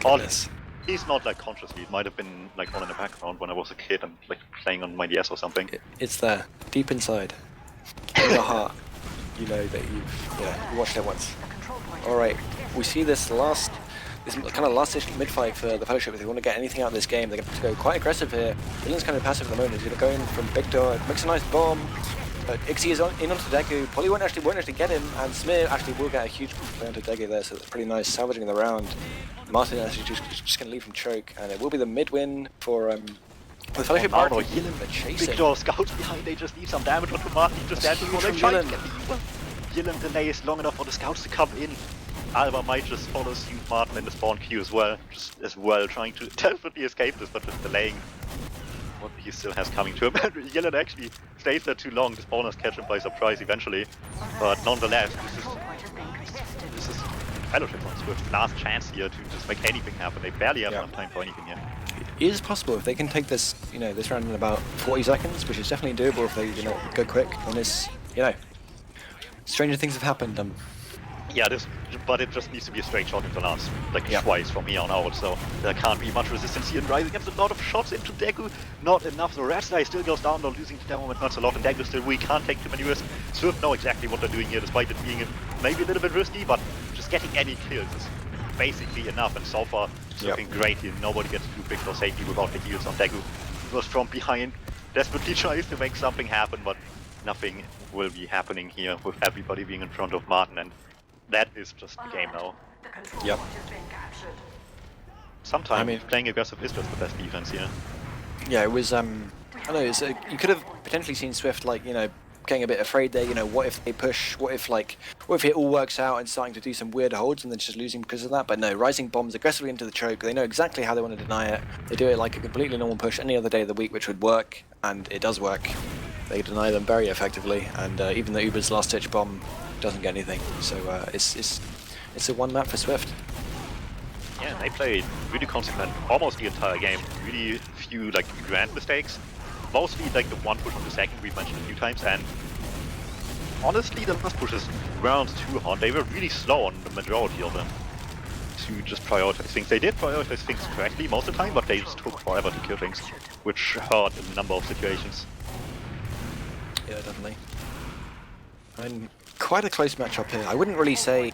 Goodness. He's not like consciously. It might have been like on in the background when I was a kid and like playing on my DS or something. It's there, deep inside, in your heart. You know that you watched it once. All right, we see this kind of last-ish mid-fight for the Fellowship. If they want to get anything out of this game, they're going to go quite aggressive here. Dylan's kind of passive at the moment. He's going to go in from big door, makes a nice bomb. Ixie is in onto Deku. Polly won't actually get him, and Smear actually will get a huge play onto Deku there, so that's pretty nice, salvaging the round. Martin actually just going to leave him choke, and it will be the mid-win for the Fellowship. Oh, no, Yilin, the chasing. Big door scouts behind, they just need some damage onto Martin. Just stand before they try to get the Yilin. Yilin delays long enough for the scouts to come in. Alba might just follow suit Martin in the spawn queue as well, trying to definitely escape this, but just delaying what he still has coming to him. Yilin actually stays there too long, the spawners catch him by surprise eventually, but nonetheless, this is Fellowship on Swift's last chance here to just make anything happen. They barely have enough time for anything here. It is possible if they can take this, this round in about 40 seconds, which is definitely doable if they, go quick. And it's, stranger things have happened. Yeah, but it just needs to be a straight shot into last, twice from here on out, so there can't be much resistance here. And Ryzen gets a lot of shots into Deku, not enough. The Red Sky still goes down, though, losing to that moment not so lot, and Deku still weak, can't take too many risks. Swift know exactly what they're doing here, despite it being maybe a little bit risky, but just getting any kills is basically enough, and so far, it's looking great here. Nobody gets too big for safety without the heals on Deku. He was from behind, desperately tries to make something happen, but nothing will be happening here with everybody being in front of Martin, and that is just the game now. Yep. Sometimes playing aggressive is just the best defense here. Yeah, it was, I don't know, you could have potentially seen Swift, getting a bit afraid there, what if they push, what if it all works out and starting to do some weird holds and then just losing because of that. But no, Rising bombs aggressively into the choke. They know exactly how they want to deny it. They do it like a completely normal push any other day of the week, which would work, and it does work. They deny them very effectively, and even the Uber's last-ditch bomb doesn't get anything. So it's a one map for Swift. Yeah, they played really consequent almost the entire game. Really few grand mistakes. Mostly the one push on the second we've mentioned a few times, and honestly the last pushes weren't too hard. They were really slow on the majority of them to just prioritize things. They did prioritize things correctly most of the time, but they just took forever to kill things, which hurt in a number of situations. Yeah, definitely. And quite a close matchup here. I wouldn't really say,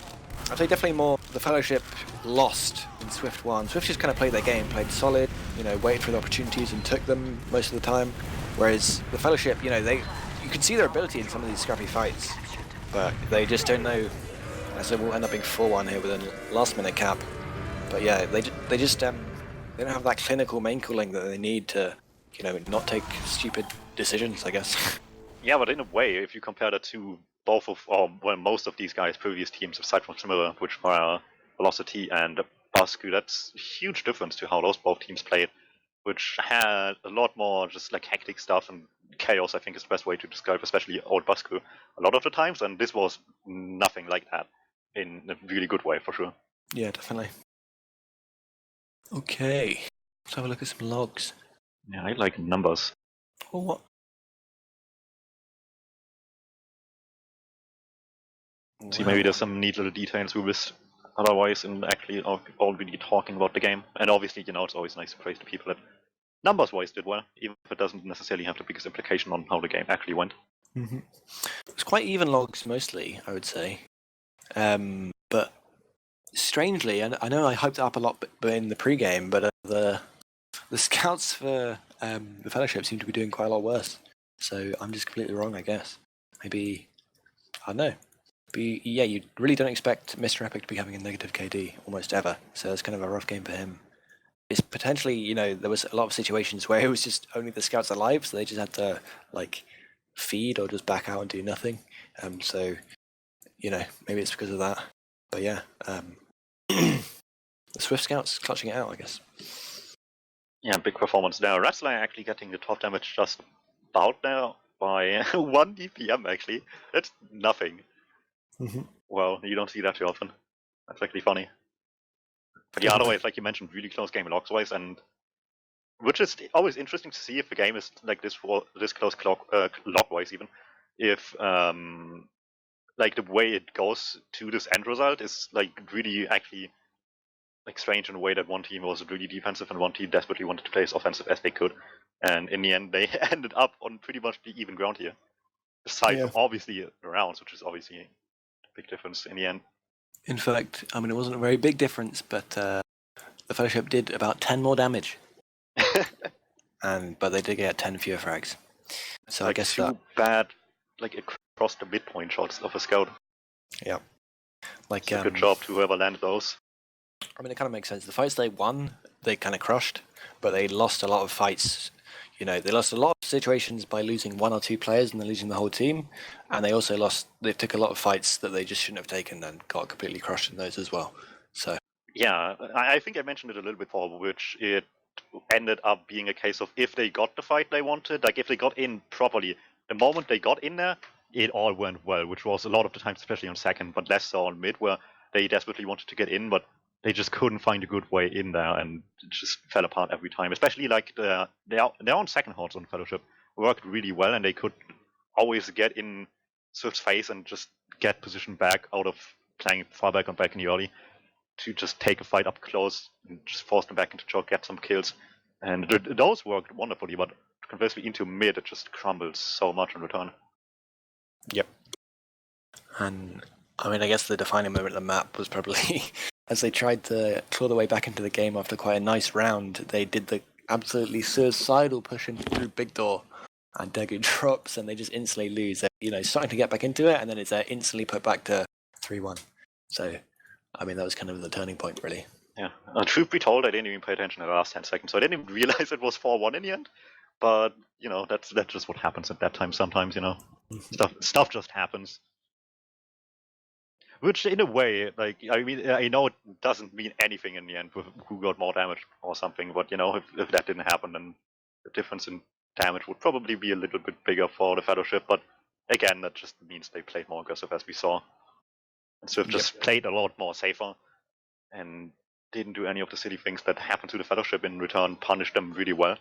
I'd say definitely more the Fellowship lost in Swift won. Swift just kind of played their game, played solid, waited for the opportunities and took them most of the time. Whereas the Fellowship, you can see their ability in some of these scrappy fights, but they just don't know. So we'll end up being 4-1 here with a last-minute cap. But yeah, they just they don't have that clinical main cooling that they need to, not take stupid decisions, I guess. Yeah, but in a way, if you compare that to both of, most of these guys' previous teams, aside from Similar, which were Velocity and Basku, that's a huge difference to how those both teams played, which had a lot more just hectic stuff and chaos, I think is the best way to describe, especially old Basku, a lot of the times, and this was nothing like that, in a really good way, for sure. Yeah, definitely. Okay, let's have a look at some logs. Yeah, I like numbers. Oh, what? See, maybe there's some neat little details we missed otherwise in actually already talking about the game. And obviously, it's always nice to praise the people that numbers-wise did well, even if it doesn't necessarily have the biggest implication on how the game actually went. Mm-hmm. It's quite even logs mostly, I would say. But strangely, and I know I hyped it up a lot in the pre-game, but the scouts for the Fellowship seem to be doing quite a lot worse. So I'm just completely wrong, I guess. Maybe, I don't know. But yeah, you really don't expect Mr. Epic to be having a negative KD almost ever. So it's kind of a rough game for him. It's potentially, there was a lot of situations where it was just only the scouts alive, so they just had to feed or just back out and do nothing. So, maybe it's because of that. But yeah, the Swift Scouts clutching it out, I guess. Yeah, big performance there. Wrestler actually getting the top damage just about there by 1 DPM actually. That's nothing. Mm-hmm. Well, you don't see that too often. That's actually funny. But yeah, otherwise, like you mentioned, really close game logs-wise, and which is always interesting to see if the game is like this close log-wise even. If like the way it goes to this end result is like really actually like strange in a way that one team was really defensive and one team desperately wanted to play as offensive as they could, and in the end they ended up on pretty much the even ground here. Aside from obviously rounds, which is obviously a big difference in the end. In fact, I mean, it wasn't a very big difference, but the Fellowship did about 10 more damage. But they did get 10 fewer frags. So like I guess two bad, like across the midpoint shots of a scout. Yeah. Like it's a good job to whoever landed those. I mean, it kind of makes sense. The fights they won, they kind of crushed, but they lost a lot of fights. You know, they lost a lot of situations by losing one or two players and then losing the whole team. And they also they took a lot of fights that they just shouldn't have taken and got completely crushed in those as well. So yeah, I think I mentioned it a little bit before, which it ended up being a case of if they got the fight they wanted, like if they got in properly, the moment they got in there, it all went well, which was a lot of the time, especially on second, but less so on mid, where they desperately wanted to get in, but they just couldn't find a good way in there, and it just fell apart every time. Especially like their own second hordes on Fellowship worked really well, and they could always get in Swift's face and just get position back out of playing far back and back in the early to just take a fight up close and just force them back into choke, get some kills. And those worked wonderfully, but conversely into mid, it just crumbled so much in return. Yep. And I mean, I guess the defining moment of the map was probably as they tried to claw their way back into the game after quite a nice round, they did the absolutely suicidal push into through big door, and Degu drops, and they just instantly lose. They're, you know, starting to get back into it, and then it's instantly put back to 3-1. So, I mean, that was kind of the turning point, really. Yeah. Truth be told, I didn't even pay attention in the last 10 seconds, so I didn't even realize it was 4-1 in the end. But, you know, that's just what happens at that time sometimes, you know. Stuff just happens. Which, in a way, like, I mean, I know it doesn't mean anything in the end with who got more damage or something, but, you know, if that didn't happen, then the difference in damage would probably be a little bit bigger for the Fellowship, but again, that just means they played more aggressive, as we saw. And Swift just played a lot more safer and didn't do any of the silly things that happened to the Fellowship in return, punished them really well.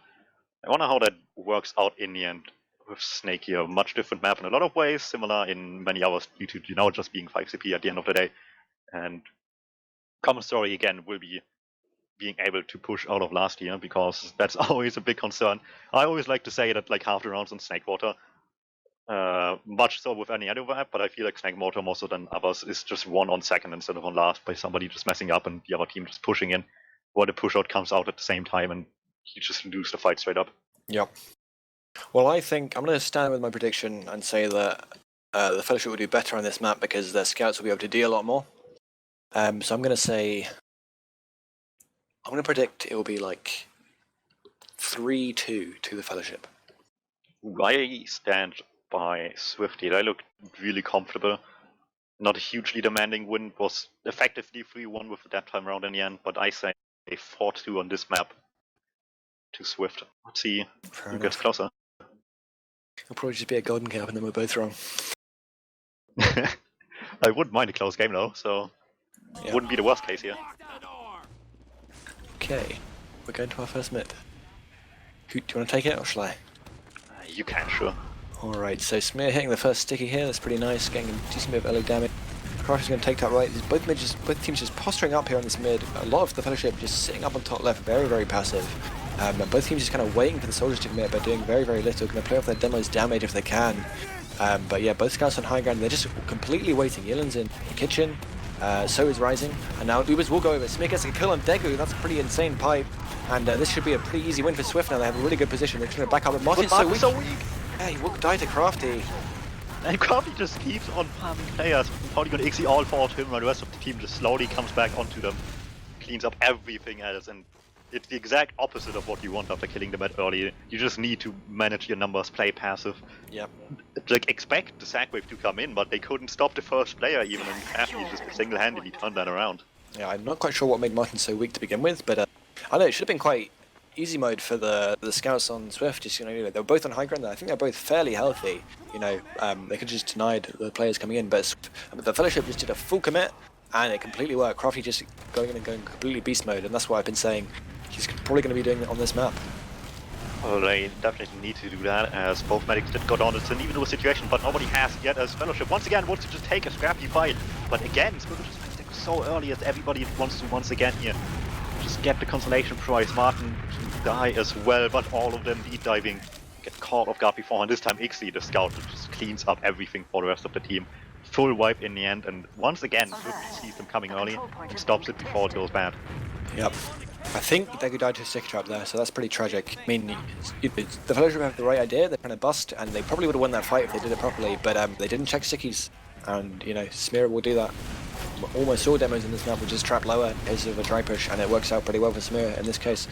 I wonder how that works out in the end with Snake here. Much different map in a lot of ways, similar in many others due to, you know, just being 5 CP at the end of the day. And common story again will be being able to push out of last year, because that's always a big concern. I always like to say that like half the rounds on Snakewater, much so with any other map, but I feel like Snakewater more so than others is just won on second instead of on last by somebody just messing up and the other team just pushing in, where the push out comes out at the same time and you just lose the fight straight up. Yep. Well, I think I'm going to stand with my prediction and say that the Fellowship will do better on this map because their scouts will be able to deal a lot more. So I'm going to predict it will be like 3-2 to the Fellowship. I stand by Swifty. They look really comfortable. Not a hugely demanding win. Was effectively 3-1 with the that time round in the end, but I say a 4-2 on this map to Swift. Let's see who gets closer. It'll probably just be a golden cap and then we're both wrong. I wouldn't mind a close game though, so wouldn't be the worst case here. Okay, we're going to our first mid. Do you want to take it or shall I? You can, sure. Alright, so Smear hitting the first sticky here, that's pretty nice, getting a decent bit of early damage. Crush is going to take that right. Both teams just posturing up here on this mid. A lot of the Fellowship just sitting up on top left, very, very passive. And both teams just kind of waiting for the soldiers to commit, but doing very, very little. Going to play off their demo's damage if they can. But yeah, both scouts on high ground. They're just completely waiting. Yillin's in the kitchen. So is Rising. And now Ubers will go over. Smear gets a kill on Degu. That's a pretty insane pipe. And this should be a pretty easy win for Swift now. They have a really good position. They're trying to back up. But Martin's so weak. Yeah, he will die to Crafty. And Crafty just keeps on farming players. Probably going to XE all 4 of him, and the rest of the team just slowly comes back onto them. Cleans up everything else, and it's the exact opposite of what you want after killing them at early. You just need to manage your numbers, play passive. Yep. Like, expect the sack wave to come in, but they couldn't stop the first player even, and Crafty just single-handedly turned that around. Yeah, I'm not quite sure what made Martin so weak to begin with, but I know it should have been quite easy mode for the scouts on Swift. Just, you know, they were both on high ground. I think they're both fairly healthy. You know, they could just denied the players coming in, but the Fellowship just did a full commit, and it completely worked. Crafty just going in and going completely beast mode, and that's what I've been saying. He's probably going to be doing it on this map. Well, they definitely need to do that, as both medics did go down. It's an even worse situation, but nobody has yet, as Fellowship once again wants to just take a scrappy fight. But again, Squirtle just finds it so early, as everybody wants to once again here just get the consolation prize. Martin to die as well, but all of them deep diving get caught off guard before, and this time Ixie, the scout, just cleans up everything for the rest of the team. Full wipe in the end, and once again, Swift sees them coming early and stops it before it goes bad. Yep. I think Degu died to a stick trap there, so that's pretty tragic. I mean, the Fellowship have the right idea, they're trying to bust, and they probably would have won that fight if they did it properly, but they didn't check stickies, and, you know, Smear will do that. Almost all demos in this map will just trap lower because of a dry push, and it works out pretty well for Smear in this case,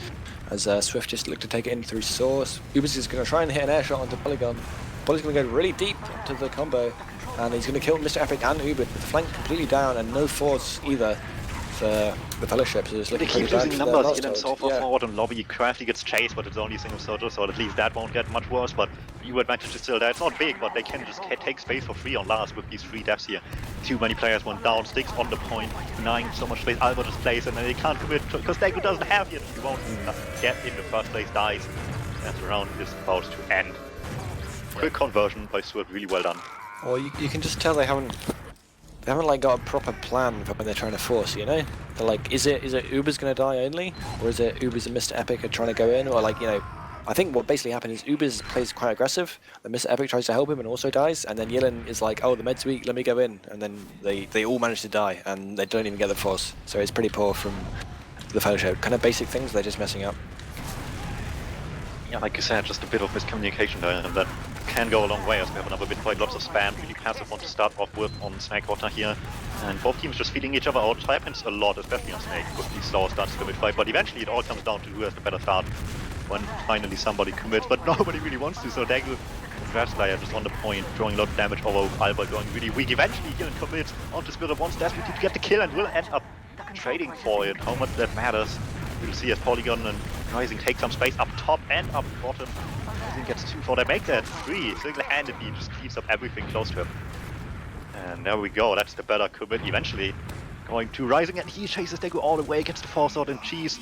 as Swift just looked to take it in through Source. Ubers is going to try and hit an air shot onto Polygon. Polygon's going to go really deep into the combo, and he's going to kill Mr. Epic and Uber, with the flank completely down and no force either. The Fellowship, so it's They keep losing numbers, get them so far forward in lobby. Crafty gets chased, but it's only a single soldier, so at least that won't get much worse. But EU advantage is still there. It's not big, but they can just take space for free on last with these 3 deaths here. Too many players went down, Sticks on the point, denying so much space. Albert just plays, and then they can't commit because Degu doesn't have it. He won't get in the first place, dies. And the round is about to end. Quick conversion by Swift, really well done. Well, you can just tell they haven't like got a proper plan for when they're trying to force, you know? They're like, is it Uber's gonna die only? Or is it Uber's and Mr. Epic are trying to go in? Or like, you know, I think what basically happened is Uber's plays quite aggressive, and Mr. Epic tries to help him and also dies, and then Yilin is like, oh, the med's weak, let me go in, and then they all manage to die, and they don't even get the force. So it's pretty poor from the Fellowship. Kind of basic things, they're just messing up. Yeah, like you said, just a bit of miscommunication there, and that can go a long way, as we have another bit fight, lots of spam, really passive one to start off with on Snakewater here, and both teams just feeding each other out. It happens a lot, especially on Snake, with these slower starts to the mid-fight, but eventually it all comes down to who has the better start when finally somebody commits, but nobody really wants to, so Degu and Ratslayer just on the point, throwing a lot of damage, although Albert going really weak. Eventually Yilin commits onto Spirit of One's desperate to get the kill and will end up trading for it. How much that matters, we'll see as Polygon and Rising take some space up top and up bottom. Rising gets 2 for they make that 3 single-handedly, just cleans up everything close to him. And there we go, that's the better commit eventually. Going to Rising, and he chases Degu all the way, gets the force out and cheese.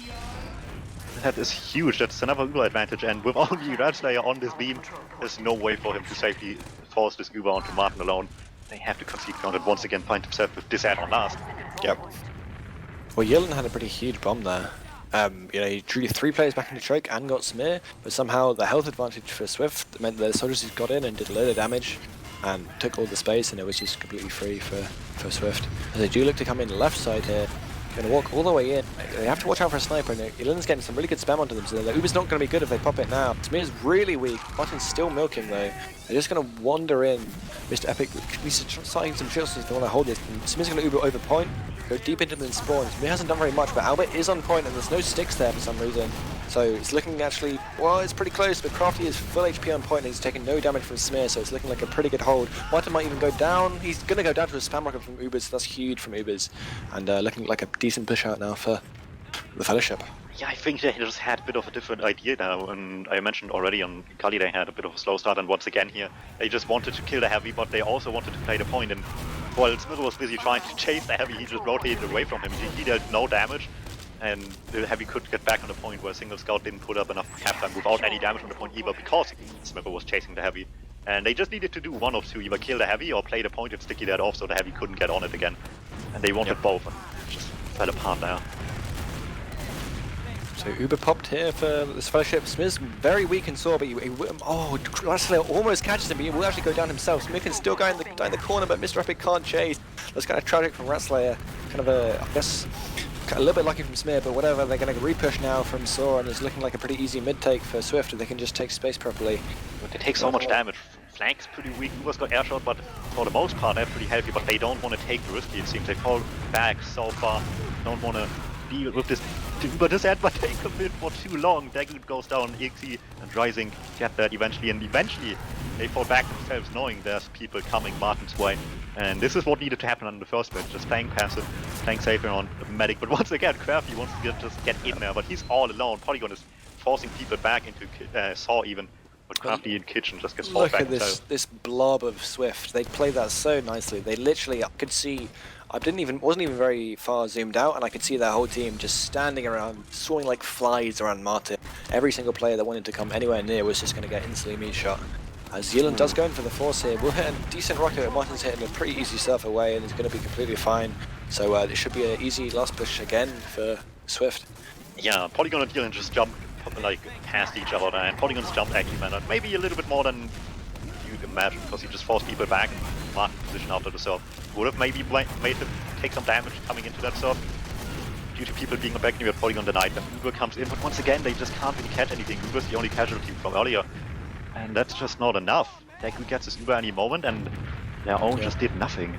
That is huge, that's another Uber advantage, and with only Ratslayer on this beam, there's no way for him to safely force this Uber onto Martin alone. They have to concede ground and once again find himself with this add on last. Yep. Well, Yilin had a pretty huge bomb there. You know, he drew 3 players back into choke and got Smear, but somehow the health advantage for Swift meant the soldiers just got in and did a load of damage and took all the space, and it was just completely free for Swift. As they do look to come in left side here, going to walk all the way in. They have to watch out for a sniper, and Yilin's getting some really good spam onto them, so the Uber's not going to be good if they pop it now. Smear's really weak. Martin's still milking though. They're just going to wander in. Mr. Epic needs to start some shots if they want to hold this. And Smear's going to Uber over point, go deep into them and spawn. Smear hasn't done very much, but Albert is on point, and there's no sticks there for some reason. So it's looking actually, well, it's pretty close, but Crafty is full HP on point and he's taking no damage from Smear, so it's looking like a pretty good hold. Martin might even go down. He's going to go down to a spam rocket from Ubers, so that's huge from Ubers. And looking like a decent push out now for the Fellowship. Yeah, I think they just had a bit of a different idea now, and I mentioned already on Gully they had a bit of a slow start, and once again here, they just wanted to kill the heavy, but they also wanted to play the point, and while Smith was busy trying to chase the heavy, he just rotated away from him. He dealt no damage, and the heavy could get back on the point where single scout didn't put up enough cap time without any damage on the point either, because Smith was chasing the heavy. And they just needed to do one of two, either kill the heavy or play the point and sticky that off so the heavy couldn't get on it again. And they wanted both, and it just fell apart now. So Uber popped here for this Fellowship. Smith's very weak and sore, but Ratslayer almost catches him, but he will actually go down himself. Smith can still go in the corner, but Mr. Epic can't chase. That's kind of tragic from Ratslayer. Kind of I guess, a little bit lucky from Smear, but whatever. They're going to repush now from Saw, and it's looking like a pretty easy mid-take for Swift if they can just take space properly. But they take so much damage. Flank's pretty weak, Uber's got airshot, but for the most part they're pretty healthy, but they don't want to take the risk, it seems. They fall back so far, don't want to deal with this Uber disadvantage, but they commit for too long. Degu goes down, Ixie and Rising get that eventually, and eventually they fall back themselves knowing there's people coming Martin's way. And this is what needed to happen in the first match, just playing passive, playing safer on the medic. But once again, Crafty wants to just get in there, but he's all alone. Polygon is forcing people back into Saw even. But Crafty in kitchen just gets forced Look back at this blob of Swift. They played that so nicely. They literally, I could see, wasn't even very far zoomed out, and I could see their whole team just standing around, swarming like flies around Martin. Every single player that wanted to come anywhere near was just going to get instantly meat shot. As Zealand does go in for the force here, we'll hit a decent rocket. Martin's hitting a pretty easy surf away, and he's going to be completely fine. So it should be an easy last push again for Swift. Yeah, Polygon and Dylan just jump like past each other, and Polygon's jump actually managed maybe a little bit more than you imagine, because he just forced people back. Martin position after the surf would have maybe made him take some damage coming into that surf due to people being back near. Polygon denied them. Uber comes in, but once again they just can't really catch anything. Uber's the only casualty from earlier, and that's just not enough. Deku gets his Uber any moment, and their own just did nothing.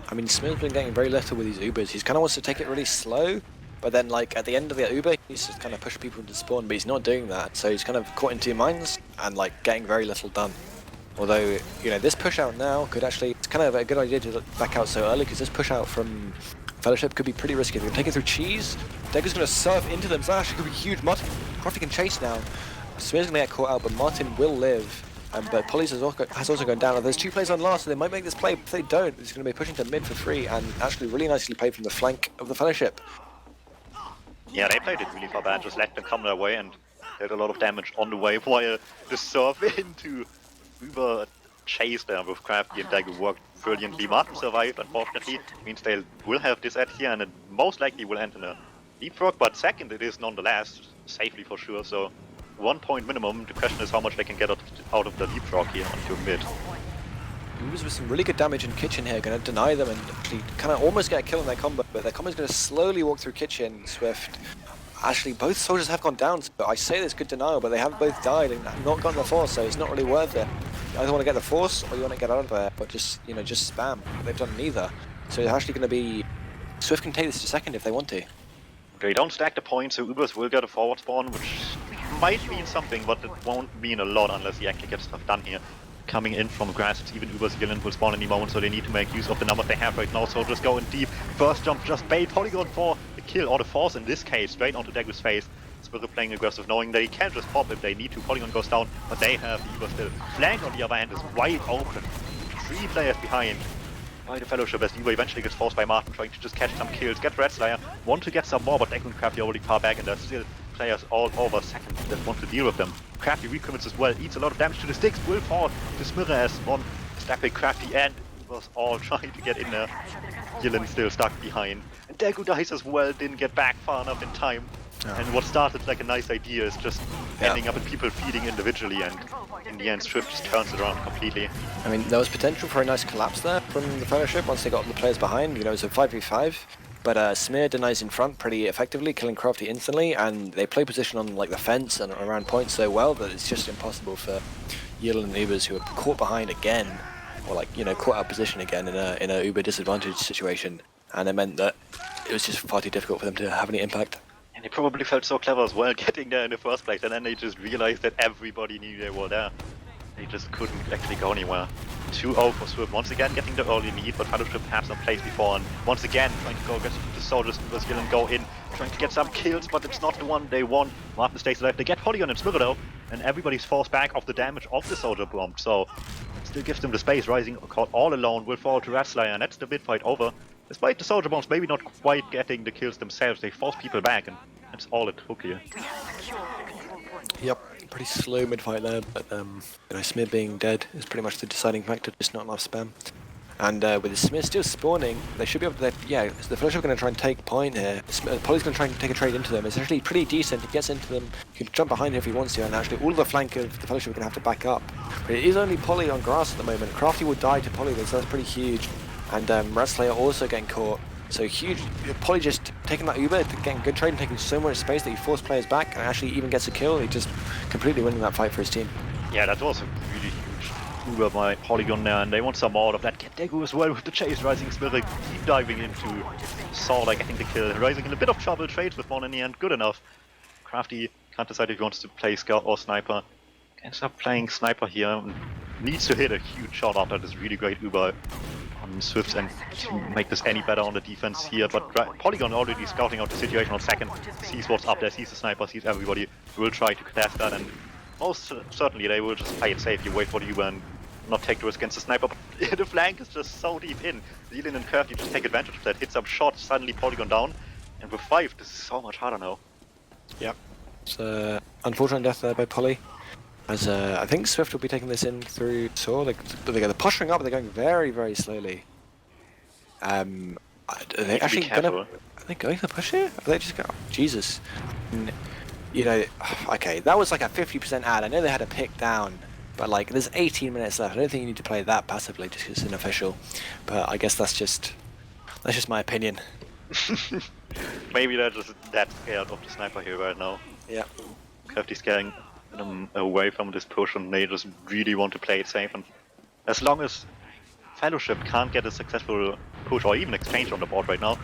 I mean, Smith's been getting very little with these Ubers. He kind of wants to take it really slow, but then like at the end of the Uber, he's just kind of push people into spawn, but he's not doing that. So he's kind of caught in two minds and like getting very little done. Although, you know, this push out now could actually, it's kind of a good idea to back out so early, because this push out from Fellowship could be pretty risky. They're taking through cheese. Degu's going to surf into them, so that actually could be huge. Crofty can chase now. Smith's going to get caught out, but Martin will live. But Polly's has also gone down. There's two plays on last, so they might make this play. If they don't, it's going to be pushing to mid for free, and actually really nicely played from the flank of the Fellowship. Yeah, they played it really far bad, just let them come their way and did a lot of damage on the way, while the surf into Uber chase there with Crafty and Dagu worked brilliantly. Martin survived, unfortunately. Means they will have this at here, and it most likely will end in a leapfrog, but second it is nonetheless, safely for sure, so 1 point minimum. The question is how much they can get out of the leapfrog here onto mid. Ubers with some really good damage in kitchen here, going to deny them and actually kind of almost get a kill in their combo, but their combo is going to slowly walk through kitchen. Swift. Actually, both soldiers have gone down, so I say there's good denial, but they have both died and not gotten the force, so it's not really worth it. You either want to get the force or you want to get out of there, but just, you know, just spam. They've done neither. So it's actually going to be... Swift can take this to second if they want to. They don't stack the points, so Ubers will get a forward spawn, which might mean something, but it won't mean a lot unless he actually gets stuff done here. Coming in from grass, it's even Uber's Gillen will spawn any moment, so they need to make use of the numbers they have right now, so just go in deep. First jump, just bait Polygon for the kill, or the force in this case, straight onto Degu's face. Spirit playing aggressive, knowing they can just pop if they need to. Polygon goes down, but they have the Uber still. Flank on the other hand is wide open. 3 players behind by the Fellowship, as Uber eventually gets forced by Martin, trying to just catch some kills, get Red Slayer, want to get some more, but Degu and Crafty are already far back, and there's still players all over second that want to deal with them. Crafty recommits as well, eats a lot of damage to the sticks, will fall to Smirre as one snapping Crafty, and was all trying to get in there. Gillen still stuck behind. And Degu dies as well, didn't get back far enough in time. And what started like a nice idea is just ending up in people feeding individually, and in the end Swift just turns it around completely. I mean, there was potential for a nice collapse there from the Fellowship once they got the players behind. You know, it was a 5v5. But Smear denies in front pretty effectively, killing Crafty instantly, and they play position on like the fence and around points so well that it's just impossible for Yidel and Ubers, who are caught behind again, or like, you know, caught out of position again in a Uber disadvantage situation, and it meant that it was just far too difficult for them to have any impact. And they probably felt so clever as well getting there in the first place, and then they just realized that everybody knew they were there. They just couldn't actually go anywhere. 2-0 for Swift, once again getting the early lead, but Fellowship have some plays before, and once again trying to go against the soldiers, Uber's Gillen go in, trying to get some kills, but it's not the one they want. Martin stays alive, they get Polygon and Smirre though, and everybody's forced back off the damage of the soldier bomb, so it still gives them the space. Rising caught all alone will fall to Ratslayer, and that's the mid fight over. Despite the soldier bombs maybe not quite getting the kills themselves, they force people back, and that's all it took here. Yep, pretty slow mid-fight there, but you know, Smith being dead is pretty much the deciding factor, just not enough spam. And with Smith still spawning, they should be able to, yeah, so the Fellowship are going to try and take point here. Polly's going to try and take a trade into them. It's actually pretty decent. He gets into them, he can jump behind if he wants to, and actually all of the flank of the Fellowship are going to have to back up. But it is only Polly on grass at the moment. Crafty will die to Polly, so that's pretty huge. And Ratslayer also getting caught. So huge, Polly just taking that Uber, getting good trade and taking so much space that he forced players back and actually even gets a kill. He just completely winning that fight for his team. Yeah, that was a really huge Uber by Polygon there, and they want some more of that. Get Degu as well with the chase. Rising Spirit deep diving into Saw, getting the kill. Rising in a bit of trouble, trades with one in the end, good enough. Crafty can't decide if he wants to play Scout or Sniper. Ends up playing Sniper here, and needs to hit a huge shot after this really great Uber on Swift and to make this any better on the defense here, but Polygon already scouting out the situation on second, sees what's up there, sees the sniper, sees everybody, will try to contest that, and most certainly they will just play it safe. You wait for the Uber and not take the risk against the sniper. But the flank is just so deep in. Zealand and Curve, you just take advantage of that. Hit some shots, suddenly Polygon down. And with 5, this is so much harder now. Yep. It's unfortunate death there by Polly. As I think Swift will be taking this in through Saw. They're pushing up, but they're going very, very slowly. Are they actually gonna? Are they going to push here? Are they just going? Oh, Jesus. And, you know, okay, that was like a 50% ad. I know they had a pick down, but like there's 18 minutes left. I don't think you need to play that passively just because it's unofficial. But I guess that's just my opinion. Maybe they're just that scared of the sniper here right now. Yeah. Crafty scaring them away from this push, and they just really want to play it safe. And as long as Fellowship can't get a successful push or even exchange on the board right now,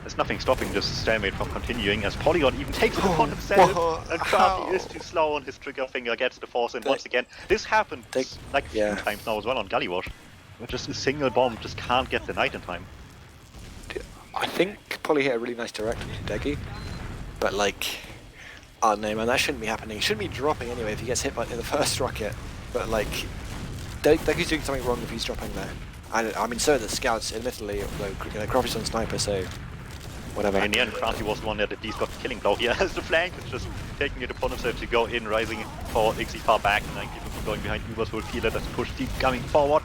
there's nothing stopping this stalemate from continuing, as Polygon even takes it upon himself, and Crafty is too slow, and his trigger finger gets the force in once again. This happened like a few times now as well on Gullywash, where just a single bomb just can't get the knight in time. I think Polly hit a really nice direct with Deggy, but like, oh no man, that shouldn't be happening. He shouldn't be dropping anyway if he gets hit by in the first rocket, but like, Deggy's doing something wrong if he's dropping there. I mean, so are the scouts, admittedly, although Crofty's on sniper, so whatever. In the end, Crafty was the one that at least got the killing blow here, as the flank is just taking it upon himself to go in, rising for Ixie far back, and then people going behind Ubers will feel it as the push keeps coming forward.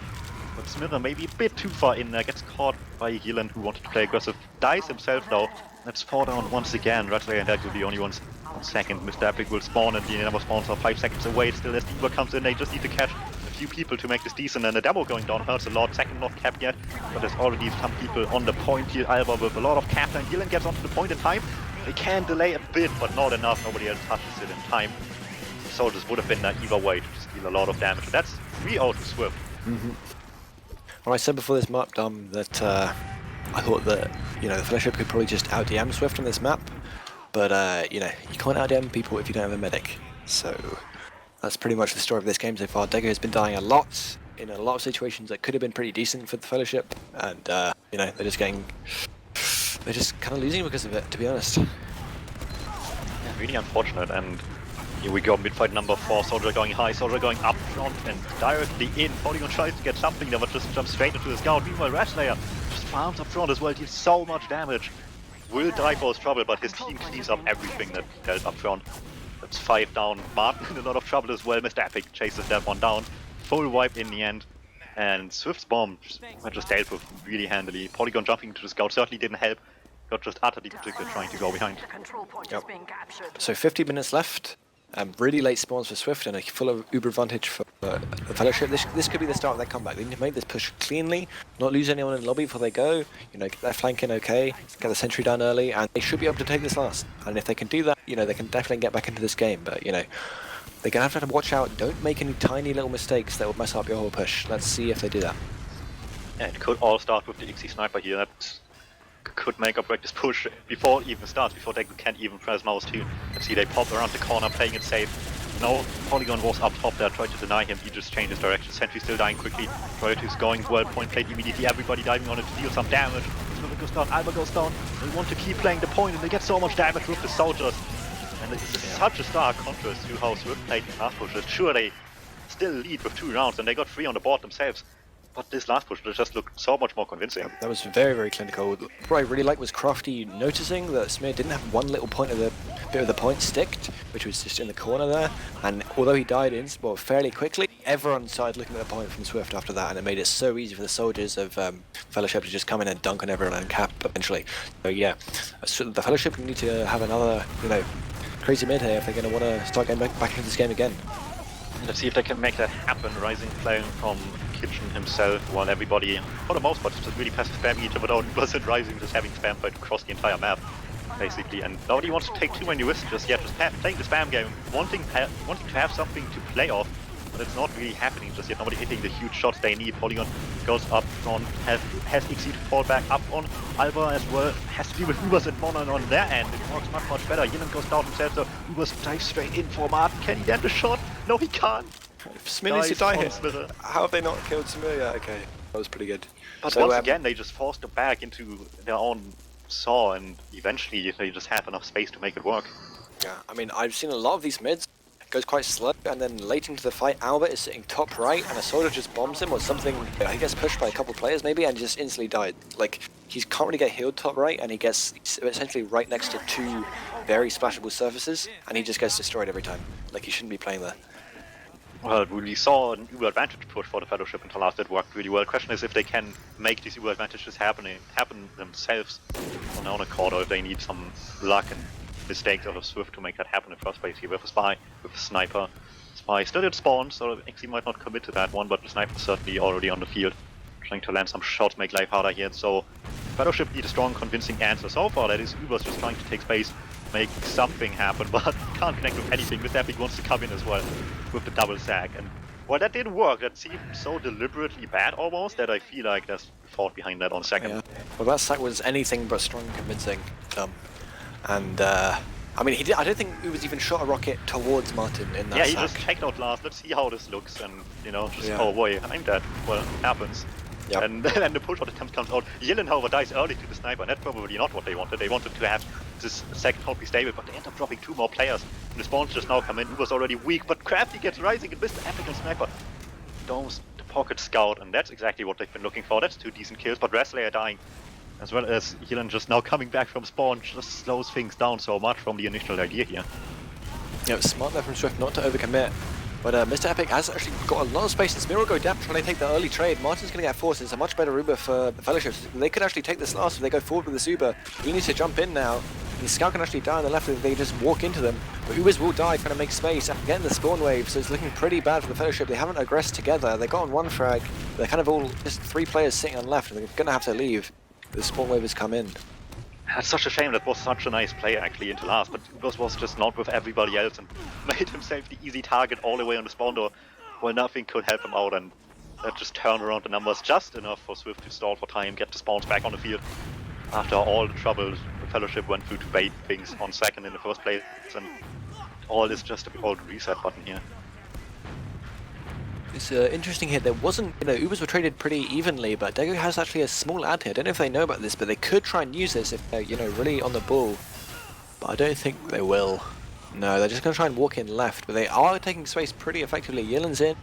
But Smither maybe a bit too far in there, gets caught by Yeeland, who wanted to play aggressive, dies himself though. That's 4 down once again. Ratslayer and Helg will be the only ones on second. Mr. Epic will spawn, and the number spawns are 5 seconds away. Still, as the Uber comes in, they just need to catch a few people to make this decent, and the demo going down hurts a lot. Second not capped yet, but there's already some people on the point here. Alba with a lot of cap, and Yeeland gets onto the point in time. They can delay a bit, but not enough. Nobody else touches it in time. The soldiers would have been there either way to just deal a lot of damage, and that's 3-0 to Swift. Well, I said before this map, that I thought that, you know, the Fellowship could probably just out-DM Swift on this map, but, you know, you can't out-DM people if you don't have a medic. So that's pretty much the story of this game so far. Dego has been dying a lot in a lot of situations that could have been pretty decent for the Fellowship, and, you know, they're just kind of losing because of it, to be honest. Yeah, really unfortunate, and here we go, mid-fight number 4, Soldier going high, Soldier going up front and directly in. Polygon tries to get something there, but just jumps straight into the scout. Meanwhile, Ratslayer just farms up front as well, deals so much damage. Will die for his trouble, but his team cleans up everything that dealt up front. That's 5 down. Martin in a lot of trouble as well. Mr. Epic chases that one down. Full wipe in the end. And Swift's bomb just dealt with really handily. Polygon jumping into the scout certainly didn't help. Got just utterly particular trying to go behind. Yep. So 50 minutes left. Really late spawns for Swift and a full Uber advantage for the Fellowship. This could be the start of their comeback. They need to make this push cleanly, not lose anyone in the lobby before they go. You know, get their flank in okay, get the sentry down early, and they should be able to take this last. And if they can do that, you know, they can definitely get back into this game. But you know, they're gonna have to watch out. Don't make any tiny little mistakes that will mess up your whole push. Let's see if they do that. Yeah, it could all start with the Ixie sniper here. That could make or break this push before it even starts, before they can't even press mouse 2. Let's see, they pop around the corner, playing it safe. No, Polygon was up top there, tried to deny him, he just changed his direction. Sentry still dying quickly, Royalty's going well, point plate immediately, everybody diving on it to deal some damage. Sliver goes down, Alba goes down, they want to keep playing the point and they get so much damage with the soldiers. And it's such a stark contrast to how Swift played the last push. Sure, they still lead with 2 rounds and they got 3 on the board themselves. But this last push just looked so much more convincing. That was very, very clinical. What I really liked was Crofty noticing that Smear didn't have one little point of the bit of the point sticked, which was just in the corner there. And although he died fairly quickly, everyone started looking at the point from Swift after that, and it made it so easy for the soldiers of Fellowship to just come in and dunk on everyone and cap eventually. So yeah, so the Fellowship need to have another, you know, crazy mid here if they're going to want to start getting back into this game again. Let's see if they can make that happen. Rising playing from Kitchen himself, while everybody, for the most part, is just really passive spamming each other down. Wasn't Rising just having spam fight across the entire map, basically, and nobody wants to take too many risks just yet. Just playing the spam game, wanting to have something to play off, but it's not really happening just yet. Nobody hitting the huge shots they need. Polygon goes up front, has Ixie to fall back up on. Alba as well has to deal with Ubers and Monon on their end. It works much better. Yeeland goes down himself, so Ubers dives straight in for Martin. Can he land the shot? No, he can't. Smith needs to die here. How have they not killed Smith? Yeah, okay. That was pretty good. But so, once again, they just forced them back into their own saw, and eventually they just have enough space to make it work. Yeah, I mean, I've seen a lot of these mids goes quite slow, and then late into the fight, Albert is sitting top right, and a soldier just bombs him or something. He gets pushed by a couple players maybe, and just instantly died. Like, he can't really get healed top right, and he's essentially right next to two very splashable surfaces, and he just gets destroyed every time. Like, he shouldn't be playing there. Well, we saw an Uber advantage push for the Fellowship until last. It worked really well. The question is if they can make these Uber advantages happen themselves on their own accord, or if they need some luck and mistakes out of Swift to make that happen in the first place here with a spy, with a sniper. Spy still at spawn, so XE might not commit to that one, but the sniper's certainly already on the field, trying to land some shots, make life harder here. So Fellowship need a strong, convincing answer. So far, that is Uber's just trying to take space, make something happen, but can't connect with anything. Mr. Epic wants to come in as well with the double sack, and well, that didn't work. That seemed so deliberately bad almost that I feel like there's thought behind that on second. Yeah. Well, that sack was anything but strong and convincing. And I mean, I don't think Uber's even shot a rocket towards Martin in that Yeah, he sack. just checked out last. Let's see how this looks, and you know, just Yeah. oh boy, I'm dead. Well, happens. Yep. And then the push-out attempt comes out. Yilin, however, dies early to the sniper, and that's probably not what they wanted. They wanted to have this second hold be stable, but they end up dropping two more players. And the spawns just now come in. Uber's already weak, but Crafty gets rising, and Mr. Epic and Sniper domes the pocket scout, and that's exactly what they've been looking for. That's two decent kills, but Wrestler dying, as well as Yilin just now coming back from spawn, just slows things down so much from the initial idea here. Yeah, it's smart there from Swift not to overcommit. But Mr. Epic has actually got a lot of space. This Mirror go down trying to take the early trade. Martin's going to get forced. It's a much better Uber for the Fellowship. They could actually take this last if they go forward with this Uber. He needs to jump in now. The Scout can actually die on the left if they just walk into them. But Ubers will die trying to make space and get in the spawn wave, so it's looking pretty bad for the Fellowship. They haven't aggressed together. They got on one frag. They're kind of all just three players sitting on left, and they're going to have to leave. The spawn wave has come in. That's such a shame. That was such a nice play actually into last, but Ubers was just not with everybody else and made himself the easy target all the way on the spawn door, while nothing could help him out, and that just turned around the numbers just enough for Swift to stall for time, get the spawns back on the field. After all the trouble the Fellowship went through to bait things on second in the first place, and all is just a old reset button here. It's interesting here. There wasn't, Ubers were traded pretty evenly, but Dago has actually a small ad here. I don't know if they know about this, but they could try and use this if they're, really on the ball. But I don't think they will. No, they're just going to try and walk in left, but they are taking space pretty effectively. Yillin's in.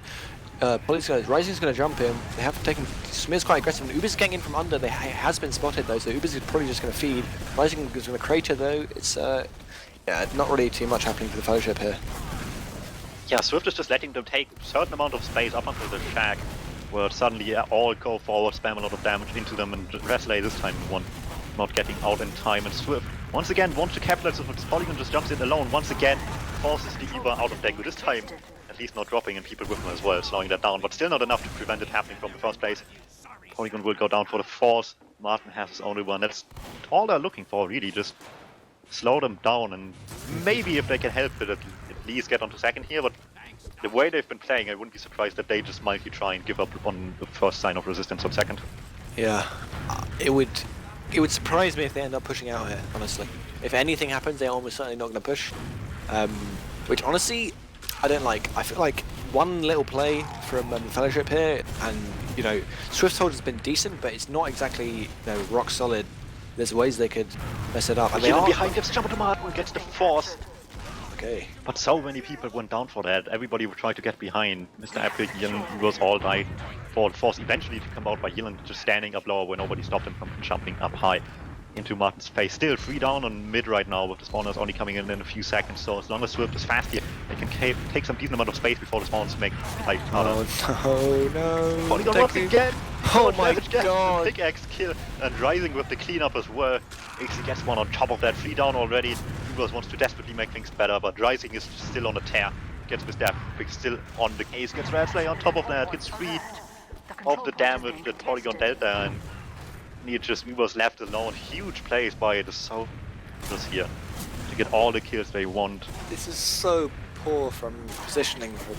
Rising's going to jump in. They have to take him. Smear's quite aggressive. And Uber's getting in from under. They has been spotted though, so Uber's is probably just going to feed. Rising is going to crater though. It's not really too much happening for the Fellowship here. Yeah, Swift is just letting them take a certain amount of space up until the shack, where suddenly all go forward, spam a lot of damage into them, and Wrestler this time not getting out in time. And Swift once again wants to capitalize, but Polygon just jumps in alone. Once again, forces the Eva out of Dago. This time, at least not dropping, and people with him as well, slowing that down, but still not enough to prevent it happening from the first place. Polygon will go down for the fourth. Martin has his only one. That's all they're looking for, really. Just slow them down, and maybe if they can help it, at least get onto second here. But the way they've been playing, I wouldn't be surprised that they just might try and give up on the first sign of resistance on second. Yeah, it would surprise me if they end up pushing out here, honestly. If anything happens, they're almost certainly not going to push. Which honestly, I don't like. I feel like one little play from the Fellowship here, and Swift's hold has been decent, but it's not exactly rock solid. There's ways they could mess it up. And Behind gets jump to Martin and gets the force. Okay. But so many people went down for that. Everybody would try to get behind. Mr. Epic, Yilin, was all died for the force eventually to come out by Yilin just standing up lower where nobody stopped him from jumping up high into Martin's face. Still 3 down on mid right now, with the spawners only coming in a few seconds. So as long as Swift is fast here, they can take some decent amount of space before the spawns make life harder. Oh no! Polygon once again! Oh my god! Pickaxe kill, and Rising with the cleanup as well. AC gets one on top of that, 3 down already. Ubers wants to desperately make things better, but Rising is still on a tear. Gets with that, Pick still on the case, gets Radsley on top of that, gets 3 of the damage that Polygon dealt there, and need just Ubers left alone. Huge plays by the Southers here to get all the kills they want. This is so poor from positioning for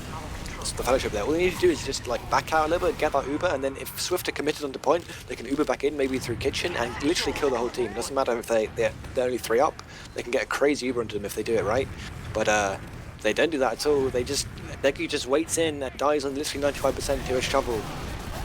the Fellowship there. All they need to do is just back out a little bit, get that Uber, and then if Swift are committed on the point, they can Uber back in, maybe through kitchen, and literally kill the whole team. It doesn't matter if they're only 3 up, they can get a crazy Uber into them if they do it right. But they don't do that at all. Deku just waits in and dies on literally 95% to a shovel.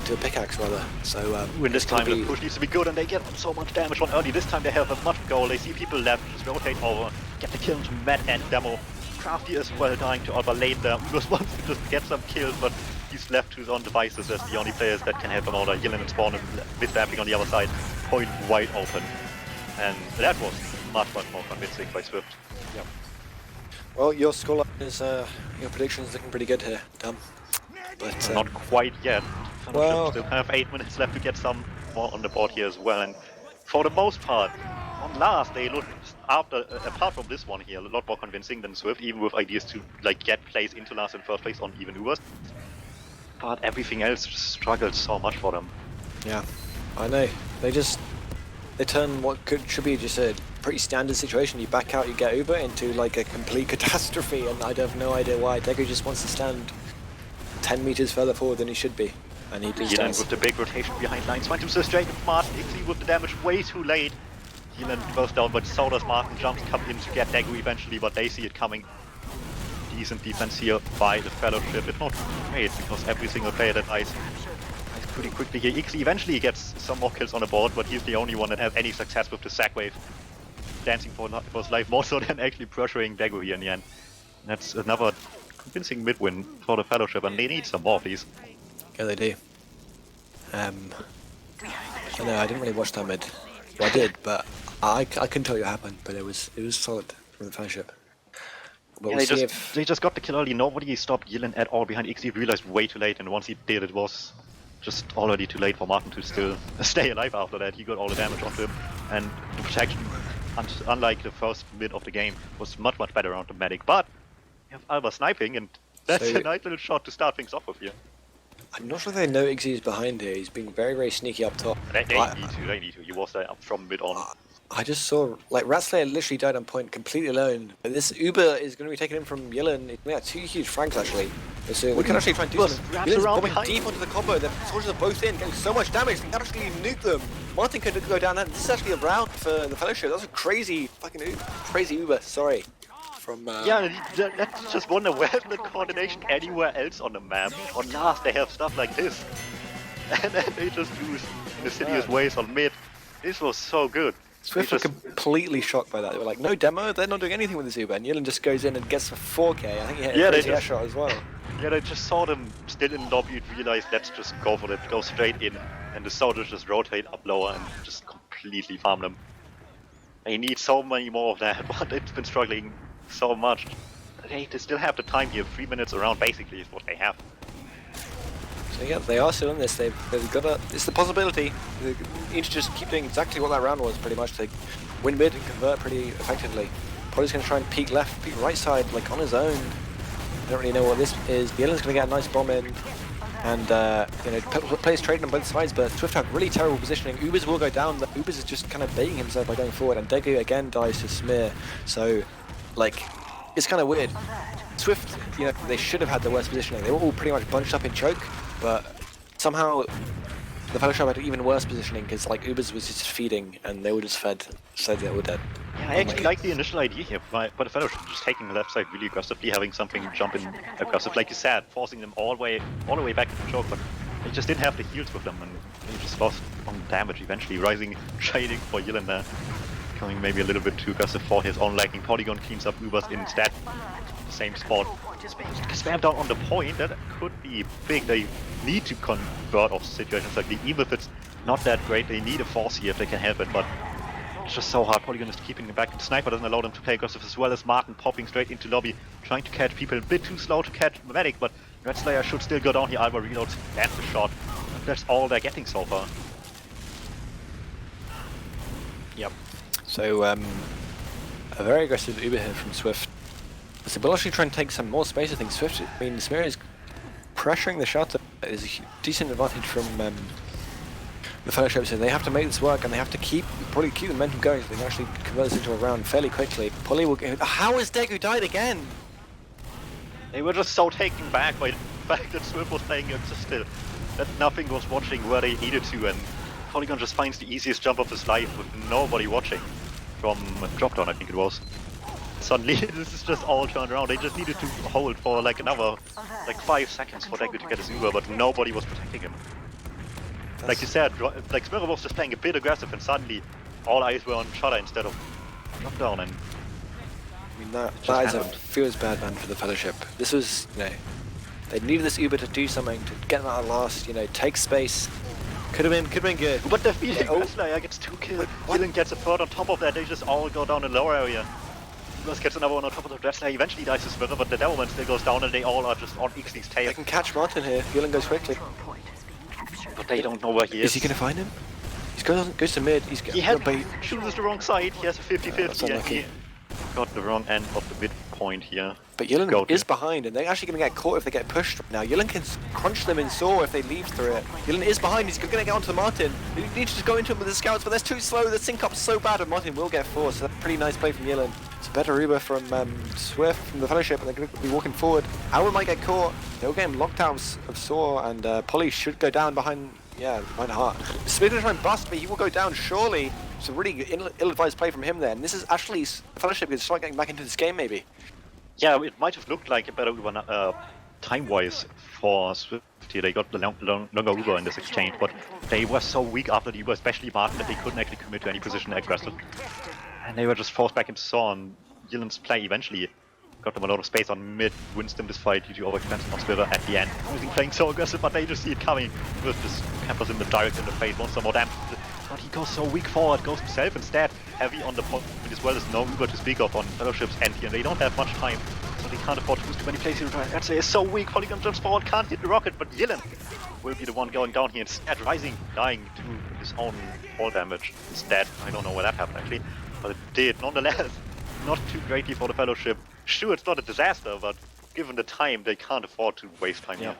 To a pickaxe rather. So when this time the push needs to be good, and they get so much damage on early. This time they have a much goal. They see people left, just rotate over, get the kill into Matt and Demo. Crafty as well dying to Alba late there. Ubers wants to just get some kills, but he's left to his own devices as the only players that can help him out are Yilin and Spawn and mid-lapping on the other side. Point wide open. And that was much more convincing by SVIFT. Yep. Well, your scoreline is, your prediction's looking pretty good here, Dum. But not quite yet. Well, still have 8 minutes left to get some more on the board here as well. And for the most part, on last they looked apart from this one here, a lot more convincing than SVIFT, even with ideas to like get place into last and first place on even Ubers. But everything else just struggled so much for them. Yeah, I know. They turn what should be just a pretty standard situation. You back out, you get Uber, into like a complete catastrophe, and I have no idea why. Degu just wants to stand 10 meters further forward than he should be, and he just Yilin with the big rotation behind lines, trying to stay straight and smart. Ixie with the damage way too late. Yilin goes down, but so does Martin. Jumps come in to get Degu eventually, but they see it coming. Decent defense here by the Fellowship. It's not great because every single player that dies pretty quickly here. Ixie eventually gets some more kills on the board, but he's the only one that has any success with the sack wave. Dancing for his life more so than actually pressuring Degu here in the end. That's another convincing mid-win for the Fellowship, and they need some more of these. Yeah, they do. I know I didn't really watch that mid. Well, I did, but I couldn't tell you what happened. But it was solid from the Fellowship. But Yeah, we'll they just got the kill early. Nobody stopped Yilin at all behind Ixie. Realized way too late, and once he did, it was just already too late for Martin to still stay alive after that. He got all the damage onto him, and the protection, unlike the first mid of the game, was much better around the medic. But you have Alba sniping, and that's a nice little shot to start things off with here. I'm not sure they know Ixie is behind here. He's being very sneaky up top. They need to. He was there up from mid on. I just saw, like, Ratslayer literally died on point completely alone. But this Uber is going to be taking him from Yilin. Yeah, 2 huge frags actually. So we can actually try and do something. Yilin's bombing deep onto the combo. The soldiers are both in, getting so much damage. They can actually nuke them. Martin could go down that. This is actually a round for the Fellowship. That's a crazy fucking crazy Uber. Sorry. From yeah, let's just wonder where's the coordination anywhere else on the map. On last they have stuff like this, and then they just use insidious ways on mid. This was so good. SVIFT were completely shocked by that. They were like, no demo, they're not doing anything with this Uber. And Yilin just goes in and gets a 4K. I think he hit a crazy headshot as well. Yeah, they just saw them still in lobby and realized, let's just go for it, go straight in. And the soldiers just rotate up lower and just completely farm them. They need so many more of that, but it's been struggling so much. They still have the time here, 3 minutes around basically is what they have. So yeah, they are still in this. They've got a. It's the possibility. They need to just keep doing exactly what that round was, pretty much, to win mid and convert pretty effectively. Probably going to try and peek left, peek right side, like on his own. I don't really know what this is. Yillin's going to get a nice bomb in, and you know, players trading on both sides. But SVIFT have really terrible positioning. Ubers will go down. The Ubers is just kind of baiting himself by going forward, and Degu again dies to Smear. So, like, it's kind of weird. SVIFT, you know, they should have had the worst positioning. They were all pretty much bunched up in choke. But somehow the Fellowship had even worse positioning because like Ubers was just feeding and they were just fed, so they were dead. Yeah, I actually like the initial idea here, but the Fellowship just taking the left side really aggressively, having something jump in aggressive, like you said, forcing them all the way back into choke, but they just didn't have the heals with them and they just lost on damage eventually, rising, trading for Yilin there, becoming maybe a little bit too aggressive for his own liking. Polygon cleans up Ubers instead, same spot. Spam down on the point, that could be big. They need to convert off situations like this, even if it's not that great. They need a force here if they can help it, but it's just so hard. Polygon is keeping them back. The sniper doesn't allow them to play aggressive, as well as Martin popping straight into lobby, trying to catch people. A bit too slow to catch Medic, but Red Slayer should still go down here. Alba reloads, lands the shot. That's all they're getting so far. Yep. So a very aggressive Uber here from SVIFT. So we'll actually try and take some more space, I think. SVIFT, I mean, Smear is pressuring the shot. Is a decent advantage from the Fellowship, so they have to make this work and they have to probably keep the momentum going so they can actually convert this into a round fairly quickly. Polly will go. How has Degu died again? They were just so taken back by the fact that SVIFT was playing it just still, that nothing was watching where they needed to, and Polygon just finds the easiest jump of his life with nobody watching from drop down, I think it was. Suddenly this is just all turned around. They just needed to hold for like another 5 seconds for Degu to get his Uber, but nobody was protecting him. Like you said, like Smirror was just playing a bit aggressive and suddenly all eyes were on Shudder instead of drop down, and mean, that just is a happened. feels bad man for the Fellowship. This was, they needed this Uber to do something, to get them out of last, take space. Could have been good. But the feeling Oh. Wrestler gets 2 kills. What? Dylan gets a third on top of that. They just all go down in the lower area. Ubers gets another one on top of the Wrestler. Eventually dies his river, but the Devilman still goes down and they all are just on Ixley's tail. They can catch Martin here. Yulin goes quickly. But they don't know where he is. Is he going to find him? He goes to mid. He chooses the wrong side. He has a 50-50 and he got the wrong end of the midpoint here. But Yulin is behind, and they're actually going to get caught if they get pushed right now. Yulin can crunch them in Saw if they leave through it. Yulin is behind, he's going to get onto the Martin. He needs to just go into him with the scouts, but that's too slow. The sync up's so bad, and Martin will get forced. So that's a pretty nice play from Yulin. It's a better Uber from Swift, from the Fellowship, and they're going to be walking forward. Owen might get caught. They'll get him locked out of Saw, and Polly should go down behind Hart. Smith will try and bust, but he will go down surely. It's a really ill-advised play from him there, and this is actually Fellowship is start getting back into this game maybe. Yeah, it might have looked like a better Uber time-wise for Swift here. They got the longer Uber in this exchange, but they were so weak after the Uber, especially Martin, that they couldn't actually commit to any position aggressive. And they were just forced back into Saw, and Yillin's play eventually got them a lot of space on mid, wins them this fight due to overextension on Swiver at the end. Using playing so aggressive, but they just see it coming with this campers in the direct in the face, wants some more damage. But he goes so weak forward, goes himself instead, heavy on the point as well as no Uber to speak of on Fellowship's end here. They don't have much time, so they can't afford to lose too many places. That's is so weak, Polygon jumps forward, can't hit the rocket, but Yillin will be the one going down here instead, rising, dying to his own fall damage instead. I don't know where that happened actually, but it did nonetheless. Not too greatly for the Fellowship. Sure, it's not a disaster, but given the time, they can't afford to waste time here.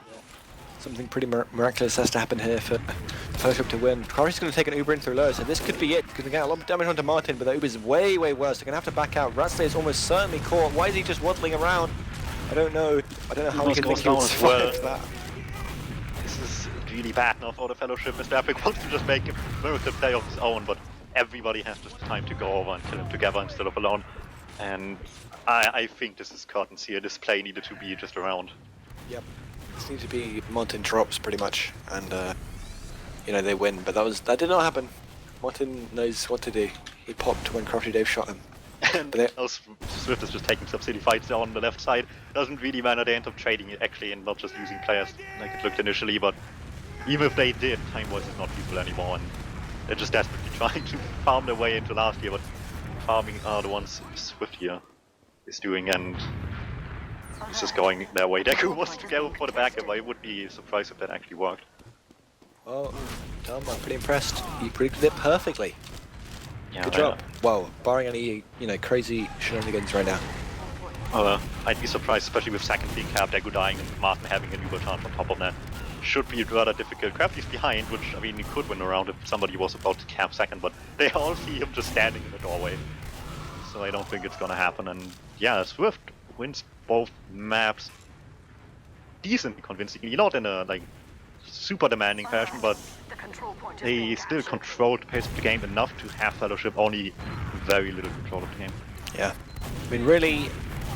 Something pretty miraculous has to happen here for the Fellowship to win. Kari's going to take an Uber in through low, so this could be it. Going to get a lot of damage onto Martin, but the Uber's way, way worse. They're going to have to back out. Ratsley is almost certainly caught. Why is he just waddling around? I don't know how he can think he would survive that. This is really bad now for the Fellowship. Mr. Epic wants to just make a miracle play of his own, but everybody has just time to go over and kill him together instead of alone. And I think this is curtains here. This play needed to be just around. Yep. This needed to be Martin drops pretty much, and they win. But that did not happen. Martin knows what to do. He popped when Crafty Dave shot him. And Swift is just taking some silly fights down on the left side. Doesn't really matter. They end up trading it actually and not just using players like it looked initially. But even if they did, time-wise is not useful anymore, and they're just desperately trying to farm their way into last year. But farming are the ones Swift here is doing, and it's just going their way. Deku wants to go for the backup, but I would be surprised if that actually worked. Well, Tom, I'm pretty impressed. You predicted it perfectly. Yeah, good job. Well, barring any, crazy shenanigans right now. I'd be surprised, especially with second being capped, Deku dying, and Martin having a Uber chance on top of that. Should be rather difficult. Crafty's behind, which, he could win around if somebody was about to cap second, but they all see him just standing in the doorway. So I don't think it's gonna happen, and yeah, Swift wins both maps decently convincingly, not in a, super demanding fashion, but they still control the pace of the game enough to have Fellowship only very little control of the game. Yeah. Really,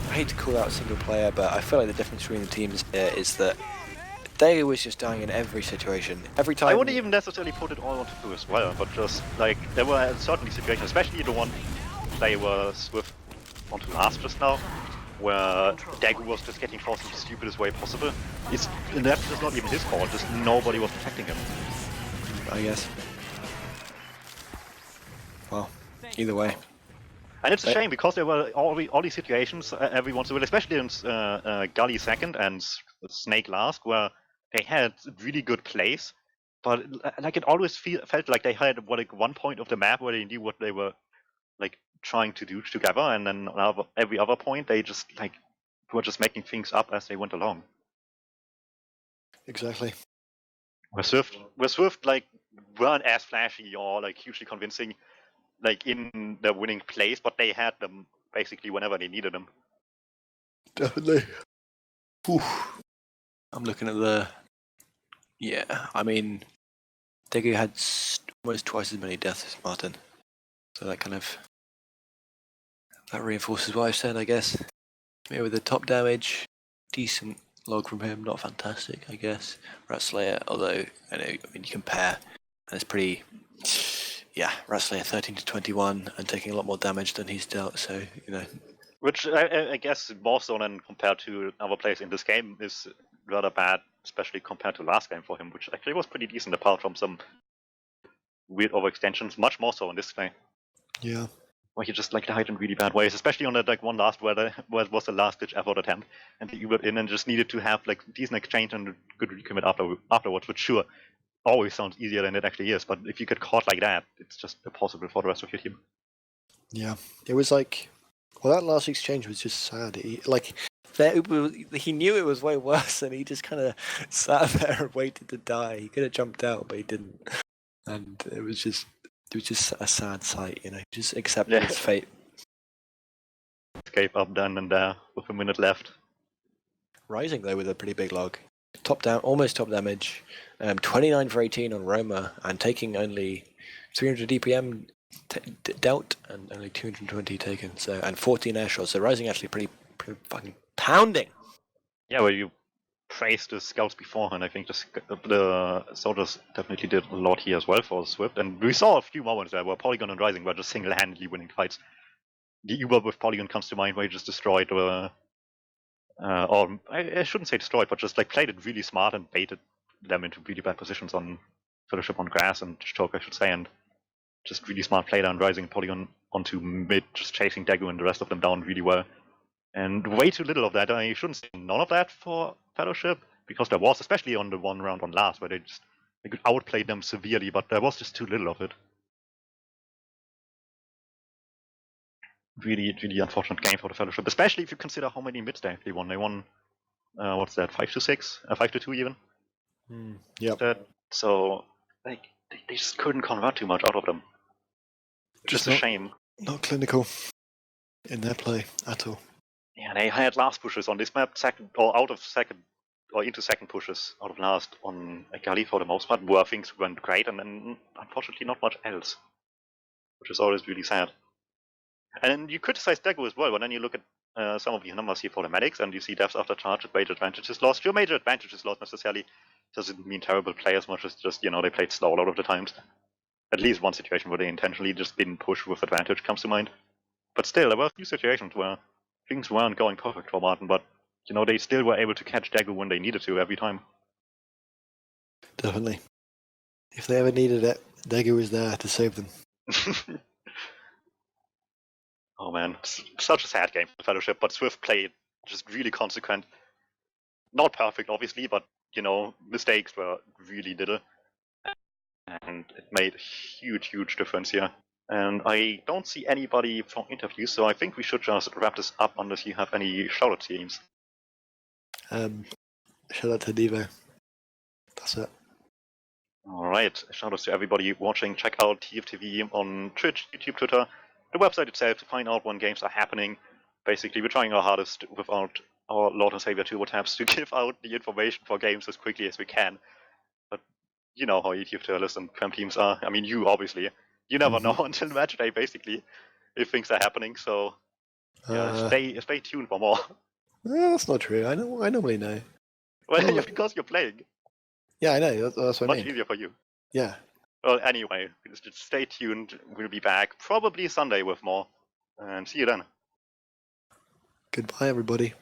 I hate to call out a single player, but I feel like the difference between the teams here is that they was just dying in every situation. Every time. I wouldn't even necessarily put it all onto two as well, but just there were certainly situations, especially the one play where Swift on to last just now, where Dagu was just getting forced in the stupidest way possible. And that's just not even his fault, just nobody was protecting him. I guess. Well, either way. And it's a shame because there were all these situations every once in a while, especially in Gully second and Snake last, where they had really good plays, but it always felt like they had one point of the map where they knew what they were trying to do together, and then every other point they just were just making things up as they went along. Exactly. Where Swift weren't as flashy or hugely convincing in their winning plays, but they had them basically whenever they needed them. Definitely. Oof. I'm looking at the... Yeah, Dagu had almost twice as many deaths as Martin. So that reinforces what I've said, I guess. Maybe with the top damage, decent log from him, not fantastic, I guess. Ratslayer, although, you compare, and it's pretty... Yeah, Ratslayer 13 to 21 and taking a lot more damage than he's dealt, so, Which I guess more so than compared to other players in this game is rather bad, especially compared to last game for him, which actually was pretty decent apart from some weird overextensions, much more so in this play. Yeah. Where he just died in really bad ways, especially on that one last where it was the last ditch effort attempt, and he Ubered in and just needed to have decent exchange and a good recommit afterwards, which sure always sounds easier than it actually is, but if you get caught like that, it's just impossible for the rest of your team. Yeah. It was that last exchange was just sad. He knew it was way worse, and he just kind of sat there and waited to die. He could have jumped out, but he didn't, and it was just a sad sight. He just accepted his fate. Escape up then and there with a minute left. Rising though with a pretty big log, almost top damage, 29 for 18 on Roma, and taking only 300 DPM dealt and only 220 taken. So and 14 air shots. So Rising actually pretty fucking pounding. Yeah, well, you praised the scouts beforehand. I think the soldiers definitely did a lot here as well for Swift, and we saw a few moments there where Polygon and Rising were just single-handedly winning fights. The Uber with Polygon comes to mind, where he just destroyed, or I shouldn't say destroyed, but just played it really smart and baited them into really bad positions on Fellowship on grass and Choke, I should say, and just really smart play down Rising and Polygon onto mid, just chasing Dagu and the rest of them down really well. And way too little of that. I shouldn't say none of that for Fellowship, because there was, especially on the one round on last, where they could outplay them severely, but there was just too little of it. Really, really unfortunate game for the Fellowship, especially if you consider how many mids they actually won. They won, what's that, 5-6? 5-2 even? Yep. So, they just couldn't convert too much out of them. Just a shame. Not clinical in their play at all. Yeah, they had last pushes on this map, second or out of second or into second pushes out of last on Gully for the most part, where things went great, and then unfortunately not much else, which is always really sad. And you criticize Dago as well, but then you look at some of the numbers here for the medics, and you see deaths after charge at major advantages lost. Your major advantages lost necessarily doesn't mean terrible play as much as just, they played slow a lot of the times. At least one situation where they intentionally just didn't push with advantage comes to mind. But still, there were a few situations where things weren't going perfect for Martin, but they still were able to catch Dago when they needed to every time. Definitely. If they ever needed it, Dago was there to save them. Oh man, such a sad game for Fellowship, but Swift played just really consequent. Not perfect, obviously, but mistakes were really little. And it made a huge, huge difference here. And I don't see anybody from interviews, so I think we should just wrap this up unless you have any shout-out teams. Shout out to Devo. That's it. Alright, shout out to everybody watching. Check out TFTV on Twitch, YouTube, Twitter, the website itself to find out when games are happening. Basically, we're trying our hardest without our Lord and Savior Turbo tabs to give out the information for games as quickly as we can. But you know how ETF2L is and Prem teams are. I mean, you obviously. You never know until match day, basically, if things are happening. So, yeah, stay tuned for more. Well, that's not true. I normally know. Well, yeah, because you're playing. Yeah, I know. That's what I mean. Much easier for you. Yeah. Well, anyway, just stay tuned. We'll be back probably Sunday with more. And see you then. Goodbye, everybody.